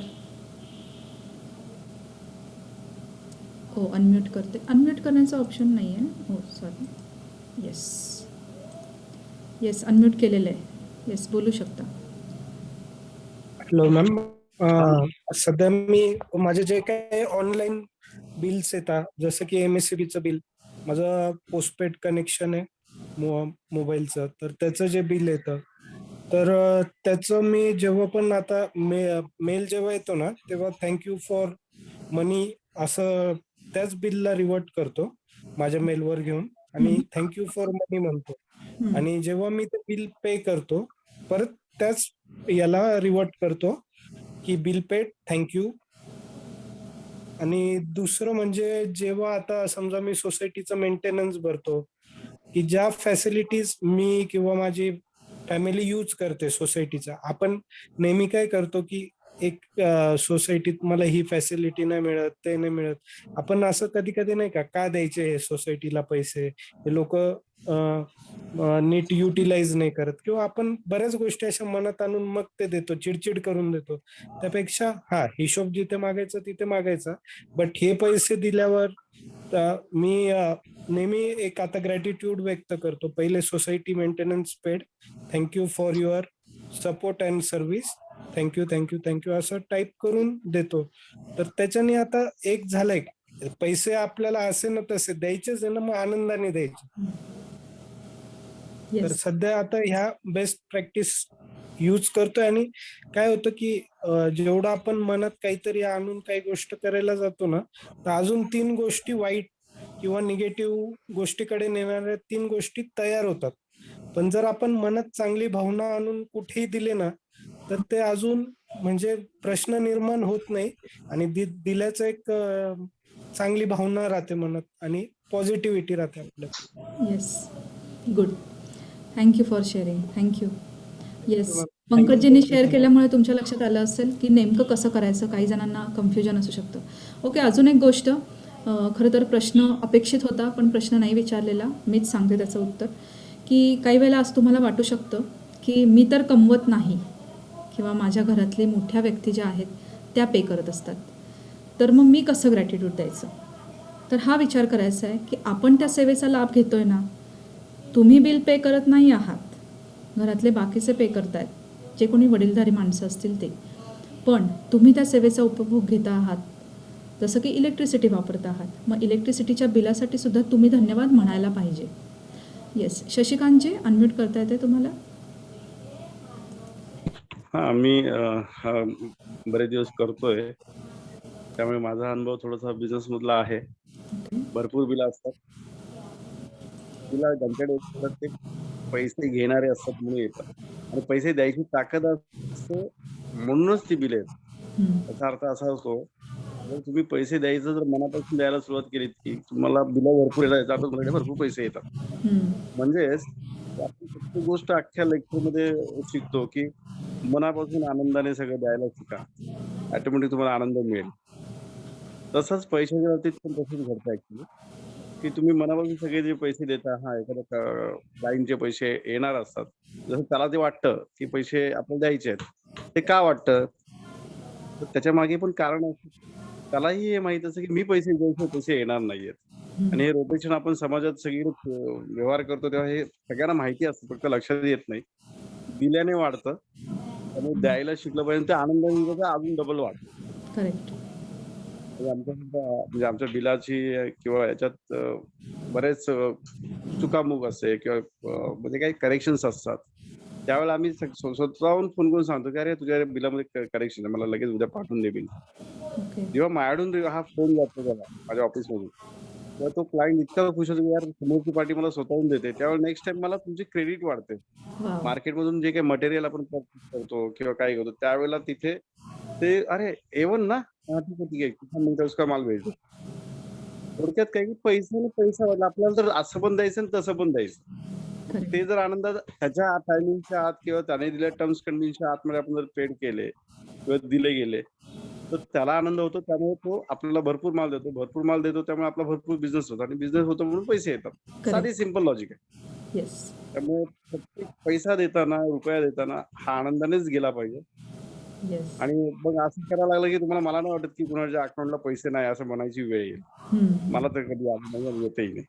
हो, अनम्यूट करते. अनम्यूट करण्याचा ऑप्शन नाही आहे. हो सॉरी. येस येस, अनम्यूट केलेलं आहे. येस, बोलू शकता. हॅलो मॅम, सध्या मी माझे जे काही ऑनलाईन बिल्स येतात, जसं की MSCBचं बिल, माझं पोस्टपेड कनेक्शन आहे मोबाईलचं, तर त्याचं जे बिल येतं, तर त्याचं मी जेव्हा पण आता मेल जेव्हा येतो ना, तेव्हा थँक्यू फॉर मनी असं त्याच बिलला रिवर्ट करतो माझ्या मेलवर घेऊन, आणि थँक्यू फॉर मनी म्हणतो. आणि जेव्हा मी ते बिल पे करतो, परत त्याच याला रिवर्ट करतो की बिल पेड, थँक्यू. आणि दुसरं म्हणजे जेव्हा आता समजा मी सोसायटीचं मेंटेनन्स भरतो, की ज्या फॅसिलिटीज मी किंवा माझी फॅमिली यूज करते सोसायटीचा, आपण नेहमी काय करतो की एक सोसायटीत मला ही फॅसिलिटी नाही मिळत, ते नाही मिळत, आपण असं कधी कधी नाही का द्यायचे हे सोसायटीला पैसे, हे लोक नीट युटिलाइज नाही करत, किंवा आपण बऱ्याच गोष्टी अशा मनात आणून मग ते देतो, चिडचिड करून देतो. त्यापेक्षा हिशोब जिथे मागायचा तिथे मागायचा, बट हे पैसे दिल्यावर मी नेहमी एक आता ग्रॅटिट्यूड व्यक्त करतो. पहिले society maintenance paid, thank you for your support and service, thank you thank you thank you असं टाईप करून देतो. तर त्याच्याने आता एक झालंय, पैसे आपल्याला असे ना तसे द्यायचेच आहे ना, मग आनंदाने द्यायचे. तर येस. सध्या आता ह्या बेस्ट प्रॅक्टिस यूज करतोय. आणि काय होतं की जेवढं आपण मनात काहीतरी आणून काही गोष्ट करायला जातो ना, तर अजून 3 गोष्टी वाईट किंवा निगेटिव्ह गोष्टीकडे नेणाऱ्या 3 गोष्टी तयार होतात. पण जर आपण मनात चांगली भावना आणून कुठेही दिले ना, तर ते अजून म्हणजे प्रश्न निर्माण होत नाही, आणि दिल्याचं एक चांगली भावना राहते मनात, आणि पॉझिटिव्हिटी राहते आपल्यात. Yes. Good. Thank you for sharing. Thank you. Yes. Thank you. पंकजजींनी शेअर केल्यामुळे तुमच्या लक्षात आलं असेल की नेमकं कसं करायचं. काही जणांना कन्फ्युजन असू शकतं. ओके, अजून एक गोष्ट, खरं तर प्रश्न अपेक्षित होता पण प्रश्न नाही विचारलेला, मीच सांगते त्याचं उत्तर. की काही वेळेला असं तुम्हाला वाटू शकतं की मी तर कमवत नाही, किंवा माझ्या घरातली मोठ्या व्यक्ती ज्या आहेत त्या पे करत असतात, तर मग मी कसं ग्रॅटिट्यूड द्यायचं. तर हा विचार करायचा आहे की आपण त्या सेवेचा लाभ घेतोय ना. तुम्ही बिल पे करत नाही आहात, घरातले बाकीचे पे करतायत, जे कोणी वडीलधारी माणसं असतील ते, पण तुम्ही त्या सेवेचा उपभोग घेता आहात. जसं की इलेक्ट्रिसिटी वापरत आहात, मग इलेक्ट्रिसिटीच्या बिलासाठी सुद्धा तुम्ही धन्यवाद म्हणायला पाहिजे. येस. शशिकांतजी, अनम्यूट करता येते तुम्हाला. मी बरेच दिवस करतोय, त्यामुळे माझा अनुभव थोडासा बिझनेस मधला आहे. भरपूर बिल असतात. तिला ज्यांच्याकडे प्रत्येक पैसे घेणारे असतात म्हणून येतात, आणि पैसे द्यायची ताकद असते म्हणूनच ती बिल येतात. याचा अर्थ असा असतो, जर तुम्ही पैसे द्यायचं जर मनापासून द्यायला सुरुवात केलीत की तुम्हाला बिलं भरपूर येतात, याचा अर्थ तुमच्याकडे भरपूर पैसे येतात. म्हणजेच आपण प्रत्येक गोष्ट अख्ख्या लेक्चर मध्ये शिकतो की मनापासून आनंदाने सगळं द्यायला शिका, ऑटोमॅटिक तुम्हाला आनंद मिळेल. तसंच पैशाच्या बाबतीत पण तसंच घडतं ऍक्च्युली, की तुम्ही मनापासून सगळे जे पैसे देता, एखाद्या क्लायंटचे पैसे येणार असतात, जसं त्याला ते वाटतं की पैसे आपल्याला द्यायचे आहेत. ते का वाटतं, तर त्याच्या मागे पण कारण असतं. त्यालाही हे माहित असतं की मी पैसे द्यायचे, पैसे येणार नाहीयेत. आणि हे रोटेशन आपण समाजात सगळीकडे व्यवहार करतो तेव्हा हे सगळ्यांना माहिती असतं, फक्त लक्षात येत नाही. दिल्याने वाढतं, त्यामुळे द्यायला शिकलं पाहिजे. ते आनंदाने अजून डबल वाढतं. करेक्ट. म्हणजे आमच्या बिलाची किंवा याच्यात बरेच चुकामुक असते, किंवा म्हणजे काही करेक्शन्स असतात. त्यावेळेला आम्ही स्वतःहून फोन करून सांगतो की अरे तुझ्या बिलामध्ये करेक्शन आहे, मला लगेच उद्या पाठवून दे बिल. ओके. जेव्हा माझ्याकडून हा फोन जातो त्याला माझ्या ऑफिसमधून, तेव्हा तो क्लायंट इतका खुश होतो की यार समोरची पार्टी मला स्वतःहून देते, त्यावेळेला नेक्स्ट टाइम मला तुमची क्रेडिट वाढते. वाव. मार्केटमधून जे काही मटेरियल आपण परचेस करतो किंवा काय करतो, त्यावेळेला तिथे ते अरे एवन ना, ठीक आहे किसान मिळतं उसका माल भेटतो. थोडक्यात काय की पैशाने पैसा वाढला, आपल्याला तर असं पण द्यायचं आणि तसं पण द्यायचं. Correct. ते जर आनंदात त्याच्या टायमिंगच्या आत किंवा त्याने दिलेल्या टर्म्स कंडिशनच्या आतमध्ये आपण जर पेड केले किंवा दिले गेले, तर त्याला आनंद होतो. त्यामुळे तो आपल्याला भरपूर माल देतो, भरपूर माल देतो, त्यामुळे आपला भरपूर बिझनेस होतो, आणि बिझनेस होतो म्हणून पैसे येतात. साधी सिंपल लॉजिक आहे. येस. त्यामुळे प्रत्येक पैसा देताना, रुपया देताना हा आनंदानेच गेला पाहिजे. येस. आणि मग असं करायला लागलं की तुम्हाला, मला नाही वाटत की कुणाच्या अकाउंटला पैसे नाही असं म्हणायची वेळ येईल. मला तर कधी आलं नाही आणि येतही नाही.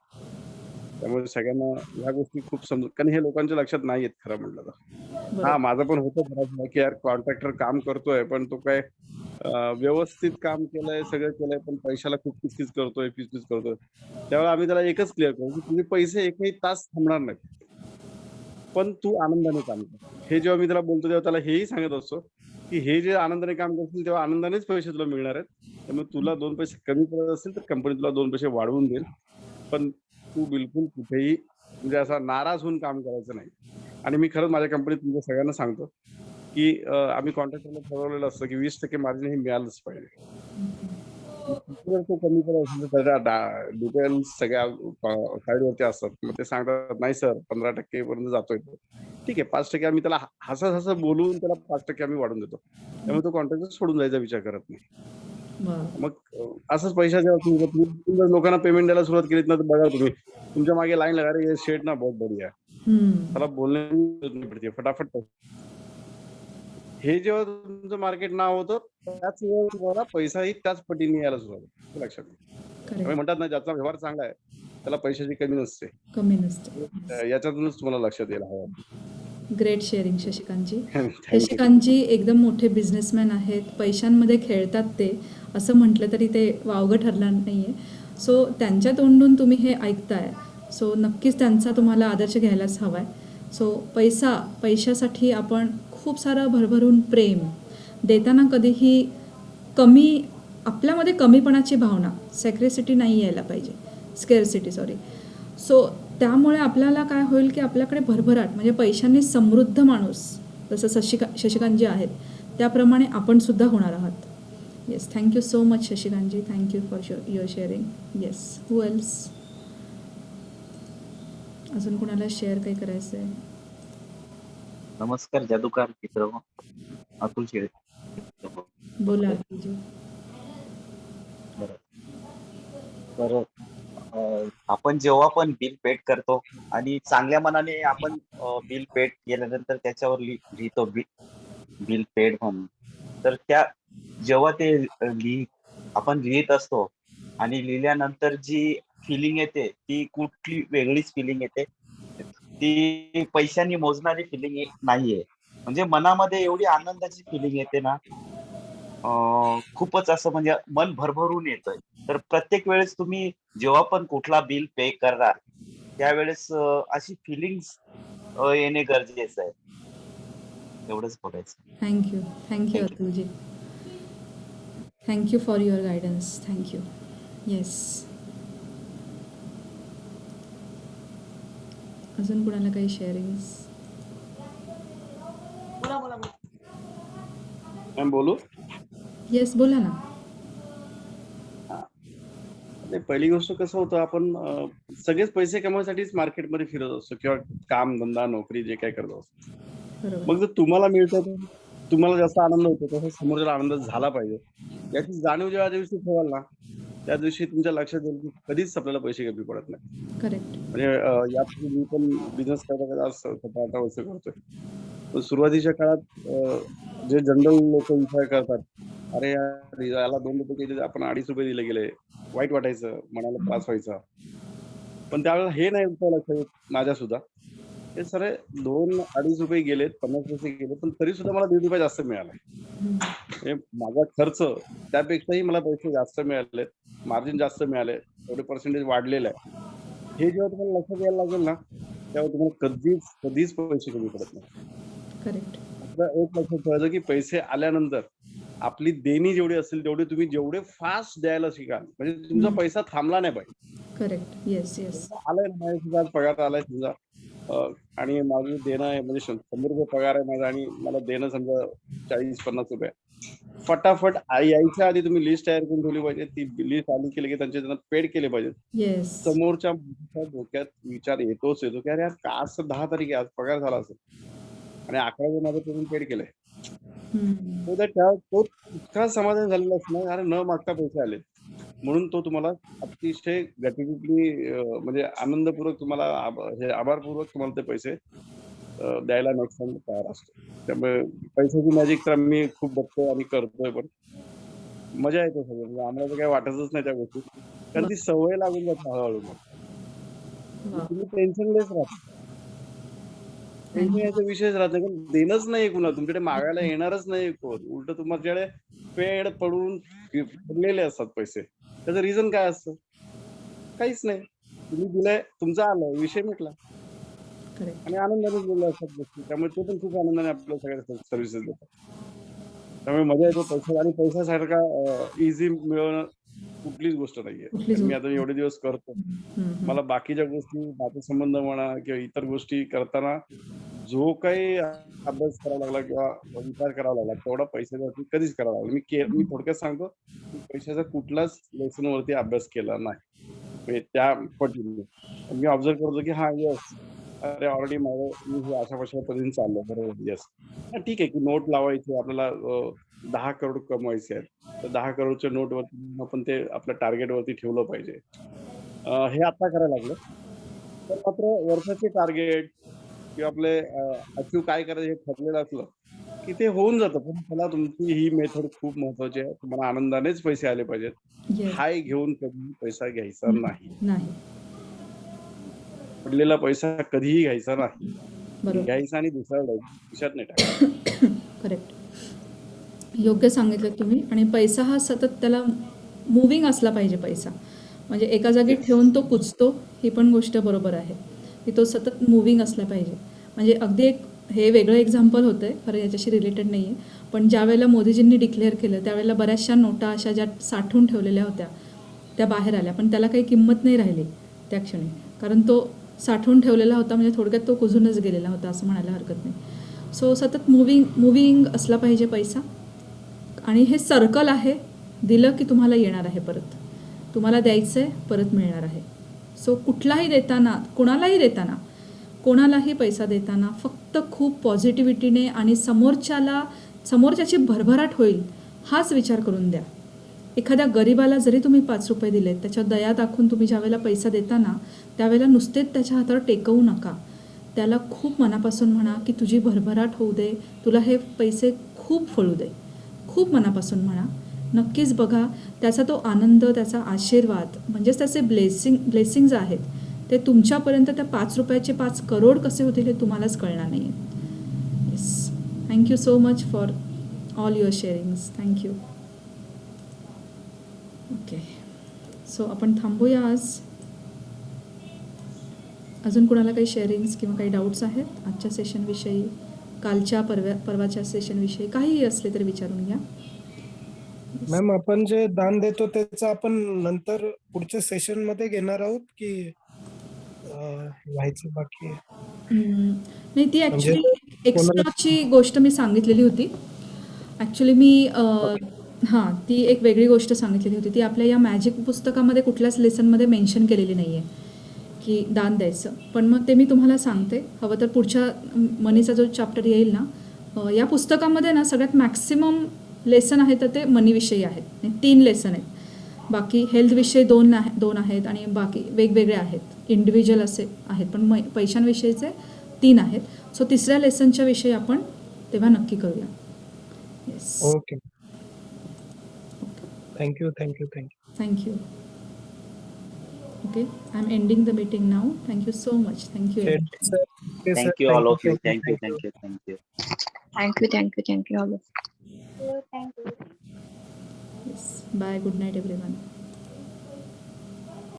त्यामुळे सगळ्यांना ह्या गोष्टी खूप समजून, कारण हे लोकांच्या लक्षात नाही येत खरं म्हटलं तर. बरोबर. हा माझं पण होतं बऱ्याच वेळा की यार कॉन्ट्रॅक्टर काम करतोय पण तो काय व्यवस्थित काम केलंय, सगळं केलंय, पण पैशाला खूप किचकिच करतोय, किचकिच करतोय. त्यावेळेला आम्ही त्याला एकच क्लिअर करू की तुझे पैसे एकही तास थांबणार नाहीत, पण तू आनंदाने काम कर. हे जेव्हा मी त्याला बोलतो तेव्हा त्याला हेही सांगत असतो की हे जे आनंदाने काम करतील तेव्हा आनंदानेच पैसे तुला मिळणार आहेत. त्यामुळे तुला 2 पैसे कमी पडत असतील तर कंपनी तुला 2 पैसे वाढवून देईल, पण तू बिलकुल कुठेही म्हणजे असा नाराज होऊन काम करायचं नाही. आणि मी खरंच माझ्या कंपनीत तुमच्या सगळ्यांना सांगतो की आम्ही कॉन्ट्रॅक्टरला ठरवलेलं असतं की 20% मार्जिन हे मिळालंच पाहिजे. जर तो कमी पडत असेल तर त्याच्या डिटेल्स सगळ्या साईडवरती असतात. मग ते सांगतात नाही सर 15% पर्यंत जातोय तो. ठीक आहे 5% आम्ही त्याला हसत बोलून त्याला 5% आम्ही वाढून देतो. त्यामुळे तो कॉन्ट्रॅक्टर सोडून जायचा विचार करत नाही. वाह! मग असंच पैशाच्या बाबतीत तुम्ही जर लोकांना पेमेंट द्यायला सुरुवात केलीत ना तर बघा तुम्ही तुमच्या मागे लाईन लगा रही है, शेट ना बहुत बढ़िया है. हं. त्याला बोलण्याची पडते फटाफट पैसे. हे जेव्हा तुमचं मार्केट नाव होतं त्याच वेळेला तुम्हाला पैसाही त्याच पटीने यायला सुरुवात होते. हे लक्षात घ्या. त्यामुळे करेक्ट. म्हणतात ना ज्याचा व्यवहार चांगला आहे त्याला पैशाची कमी नसते. कमी नसते. याच्यातूनच तुम्हाला लक्षात येईल हवं. Great sharing Shashikant ji. Thank you. Shashikant ji एकदम मोठे बिझनेसमॅन आहेत. पैशांमध्ये खेळतात ते, असं म्हटलं तरी ते वावगं ठरणार नाही आहे. सो त्यांच्या तोंडून तुम्ही हे ऐकताय. सो नक्कीच त्यांचा तुम्हाला आदर्श घ्यायलाच हवा आहे. सो पैशासाठी आपण खूप सारं भरभरून प्रेम देताना कधीही कमी आपल्यामध्ये कमीपणाची भावना सॅक्रेसिटी नाही यायला पाहिजे, स्केअरसिटी सॉरी. सो त्यामुळे आपल्याला काय होईल की आपल्याकडे भरभराट म्हणजे पैशांनी समृद्ध माणूस जसं शशिकांतजी आहेत त्याप्रमाणे आपण सुद्धा होणार आहात. Yes, thank you so much Shashikant ji. Thank you for your sharing. Yes, who else? अजून कोणाला शेअर काही करायचं आहे? नमस्कार जादूकार मित्र, अतुल शेळे. बोला अतुलजी. बरं. तर आपण जेव्हा पण बिल पेड करतो आणि चांगल्या मनाने आपण बिल पेड केल्यानंतर त्याच्यावर लिहितो बिल पेड म्हणून, तर त्या जेव्हा ते आपण लिहित असतो आणि लिहिल्यानंतर जी फिलिंग येते ती कुठली वेगळीच फिलिंग येते. ती पैशांनी मोजणारी फिलिंग नाहीये. म्हणजे मनामध्ये एवढी आनंदाची फिलिंग येते ना, खूपच असं म्हणजे मन भरभरून येतंय. तर प्रत्येक वेळेस तुम्ही जेव्हा पण कुठला बिल पे करणार त्यावेळेस अशी फिलिंग्स येणे गरजेचं आहे. एवढंच बोलायचं. Thank you Thank you. Atulji. Thank you for your guidance. Thank you. Yes, अजून कुणाला काही शेअरिंग्स? मॅम बोलू? येस, बोला ना. पहिली गोष्ट कसं होतं आपण सगळेच पैसे कमवण्यासाठीच मार्केटमध्ये फिरत असतो किंवा काम धंदा नोकरी जे काय करत असतो. बरोबर. मग जर तुम्हाला मिळतं तर तुम्हाला जास्त आनंद होतो तसं समोरच्याला आनंद झाला पाहिजे याची जाणीव जेव्हा दिवशी ठेवाल ना त्या दिवशी तुमच्या लक्षात येईल की कधीच आपल्याला पैसे कमी पडत नाही. करेक्ट. म्हणजे यात मी पण बिझनेस करता 7-8 वर्ष करतोय. पण सुरुवातीच्या काळात जे जनरल लोक विचार करतात, अरे यार याला 2 रुपये केले आपण 2.5 रुपये दिले गेले, वाईट वाटायचं, मनाला त्रास व्हायचा. पण त्यावेळेला हे नाही लक्षात येत माझ्या सुद्धा हे सर 2-2.5 रुपये गेलेत, 50 पैसे गेले, पण तरी सुद्धा मला 1.5 रुपये जास्त मिळाला. म्हणजे माझा खर्च त्यापेक्षाही मला पैसे जास्त मिळाले, मार्जिन जास्त मिळाले, एवढे पर्सेंटेज वाढलेलं आहे. हे जेव्हा तुम्हाला लक्षात यायला लागेल ना तेव्हा तुम्हाला कधीच पैसे कमी पडत नाही. करेक्ट. आपलं एक लक्षात ठेवायचं की पैसे आल्यानंतर आपली देणी जेवढी असेल तेवढे तुम्ही जेवढे फास्ट द्यायला शिकाल म्हणजे तुमचा पैसा थांबला नाही पाहिजे. करेक्ट. Yes, yes. आलाय ना तुझा पगार आलाय तुझा आणि माझं देणं आहे म्हणजे 100 रुपये पगार आहे माझा आणि मला देणं समजा 40-50 रुपये. फटाफट यायच्या आधी तुम्ही लिस्ट तयार करून ठेवली पाहिजे. ती लिस्ट आली की लगेच त्यांना पेड केले पाहिजे. येस. समोरच्या डोक्यात विचार येतो की अरे यार का असं 10 तारीख आहे आज पगार झाला असेल आणि 11 माझं पेमेंट पेड केलंय. तो इतका समाधान झालेला असणार अरे न मागता पैसे आले म्हणून तो तुम्हाला अतिशय ग्रॅटिट्यूडली म्हणजे आनंदपूर्वक तुम्हाला आभारपूर्वक तुम्हाला ते पैसे द्यायला नेक्स्ट टाइम तयार असतो. त्यामुळे पैशाची मॅजिक तर मी खूप बघतोय आणि करतोय पण मजा येते सगळं म्हणजे आम्हाला तर काही वाटतच नाही त्या गोष्टी कारण ती सवय लागून जाते हळूहळू. वा. तुम्ही टेन्शनलेस राहता. टेन्शन याचा विषयच राहत नाही, कारण देणंच नाही कुणाला, तुमच्याकडे मागायला येणारच नाही कोण. उलट तुमच्याकडे पेड पडून पडलेले असतात पैसे. त्याचं रिझन काय असतं? काहीच नाही. तुम्ही दिलंय, तुमचं आलं, विषय मिटला. करेक्ट. आणि आनंदाने बोलले असतात गोष्टी. त्यामुळे ते पण खूप आनंदाने आपल्याला सगळ्या सर्व्हिसेस देतात. त्यामुळे मजा येते पैसा, आणि पैशासारखा इझी मिळवणं कुठलीच गोष्ट नाहीये. कुठलीच कारण मी गोष्ट आता एवढे दिवस करतो. मला बाकीच्या गोष्टी, नातेसंबंध म्हणा किंवा इतर गोष्टी करताना जो काही अभ्यास करावा लागला किंवा विचार करावा लागला, तेवढा पैशावरती कधीच करावा लागला. मी थोडक्यात सांगतो, की पैशाचा कुठलाच लेसनवरती अभ्यास केला नाही. म्हणजे त्या पटीने. मी ऑब्झर्व्ह करतो, की हां, येस. अरे ऑलरेडी माझं मी हे अशा पद्धतीने चाललंय. बरोबर, येस. हां, ठीक आहे, की नोट लावायची आपल्याला 10 करोड कमवायचे आहेत. तर 10 करोडच्या नोटवरती आपण ते आपल्या टार्गेटवरती ठेवलं पाहिजे. हे आता करायला लागलो. तर मात्र वर्षाचे टार्गेट किंवा आपले अचीव्ह काय करायचं हे ठरलेलं असलं, की ते होऊन जातं. पण त्याला तुमची ही मेथड खूप महत्त्वाची आहे. तुम्हाला आनंदानेच पैसे आले पाहिजेत. येस. हाय घेऊन कधीही पैसा घ्यायचा नाही. नाही. पडलेला पैसा कधीही घ्यायचा नाही. बरोबर. घ्यायचा आणि दुसऱ्याला द्यायचा. खिशात नाही टाकायचा. करेक्ट. योग्य सांगितलं तुम्ही. आणि पैसा हा सतत त्याला मूव्हिंग असला पाहिजे पैसा. म्हणजे एका जागी Yes. ठेवून तो कुचतो, ही पण गोष्ट बरोबर आहे, की तो सतत मूव्हिंग असला पाहिजे. म्हणजे अगदी एक हे वेगळं एक्झाम्पल होतं आहे, खरं याच्याशी रिलेटेड नाही आहे. पण ज्या वेळेला मोदीजींनी डिक्लेअर केलं, त्यावेळेला बऱ्याचशा नोटा अशा ज्या साठवून ठेवलेल्या होत्या, त्या बाहेर आल्या. पण त्याला काही किंमत नाही राहिली त्या क्षणी. कारण तो साठवून ठेवलेला होता, म्हणजे थोडक्यात तो कुजूनच गेलेला होता असं म्हणायला हरकत नाही. सो सतत मूव्हिंग असला पाहिजे पैसा. आणि हे सर्कल आहे, दिलं की तुम्हाला येणार आहे परत. तुम्हाला द्यायचं आहे, परत मिळणार आहे. सो कुठलाही देताना, कोणालाही पैसा देताना फक्त खूप पॉझिटिव्हिटीने आणि समोरच्याची भरभराट होईल हाच विचार करून द्या. एखाद्या गरिबाला जरी तुम्ही 5 रुपये दिलेत, त्याच्यावर दया दाखवून तुम्ही ज्यावेळेला पैसा देताना, त्यावेळेला नुसतेच त्याच्या हातावर टेकवू नका. त्याला खूप मनापासून म्हणा, की तुझी भरभराट होऊ दे, तुला हे पैसे खूप फळू दे. खूप मनापासून म्हणा. नक्कीच बघा, त्याचा तो आनंद, त्याचा आशीर्वाद, म्हणजेच त्याचे ब्लेसिंग्ज आहेत, ते तुमच्यापर्यंत त्या 5 रुपयाचे 5 करोड कसे होतील हे तुम्हालाच कळणार नाही आहे. Yes. Thank you so much for all your sharings. Thank you. Okay. So आपण थांबूया आज. अजून कुणाला काही शेअरिंग्स किंवा काही डाऊट्स आहेत आजच्या सेशनविषयी, कालच्या परवाच्या सेशनविषयी, काहीही असले तरी विचारून घ्या. मॅम, आपण जे दान देतो त्याचं आपण नंतर पुढच्या सेशन मध्ये घेणार आहोत की व्हायचं बाकी आहे? नाही, ती म्हणजे ॲक्च्युली एक्स्ट्राची गोष्ट मी सांगितलेली होती. ॲक्च्युली मी ती एक वेगळी गोष्ट सांगितलेली होती. ती आपल्या या मॅजिक पुस्तकामध्ये कुठल्याच लेसनमध्ये मेन्शन केलेली नाही आहे की दान द्यायचं. पण मग ते मी तुम्हाला सांगते. हवं तर पुढच्या मनीचा जो चॅप्टर येईल ना, या पुस्तकामध्ये ना सगळ्यात मॅक्सिमम लेसन आहे तर ते मनीविषयी आहेत. 3 लेसन आहेत. बाकी हेल्थविषयी 2 आहेत आणि बाकी वेगवेगळे आहेत, इंडिव्हिज्युअल असे आहेत. पण पैशांविषयीचे 3 आहेत. सो 3ऱ्या लेसनच्या विषयी आपण तेव्हा नक्की करूया. Yes. Okay. Thank you. Thank you. Okay. I am ending the meeting now. Thank you so much. Thank you. Thank you all of you. Thank you. Thank you all. Yes. Bye. Good night everyone.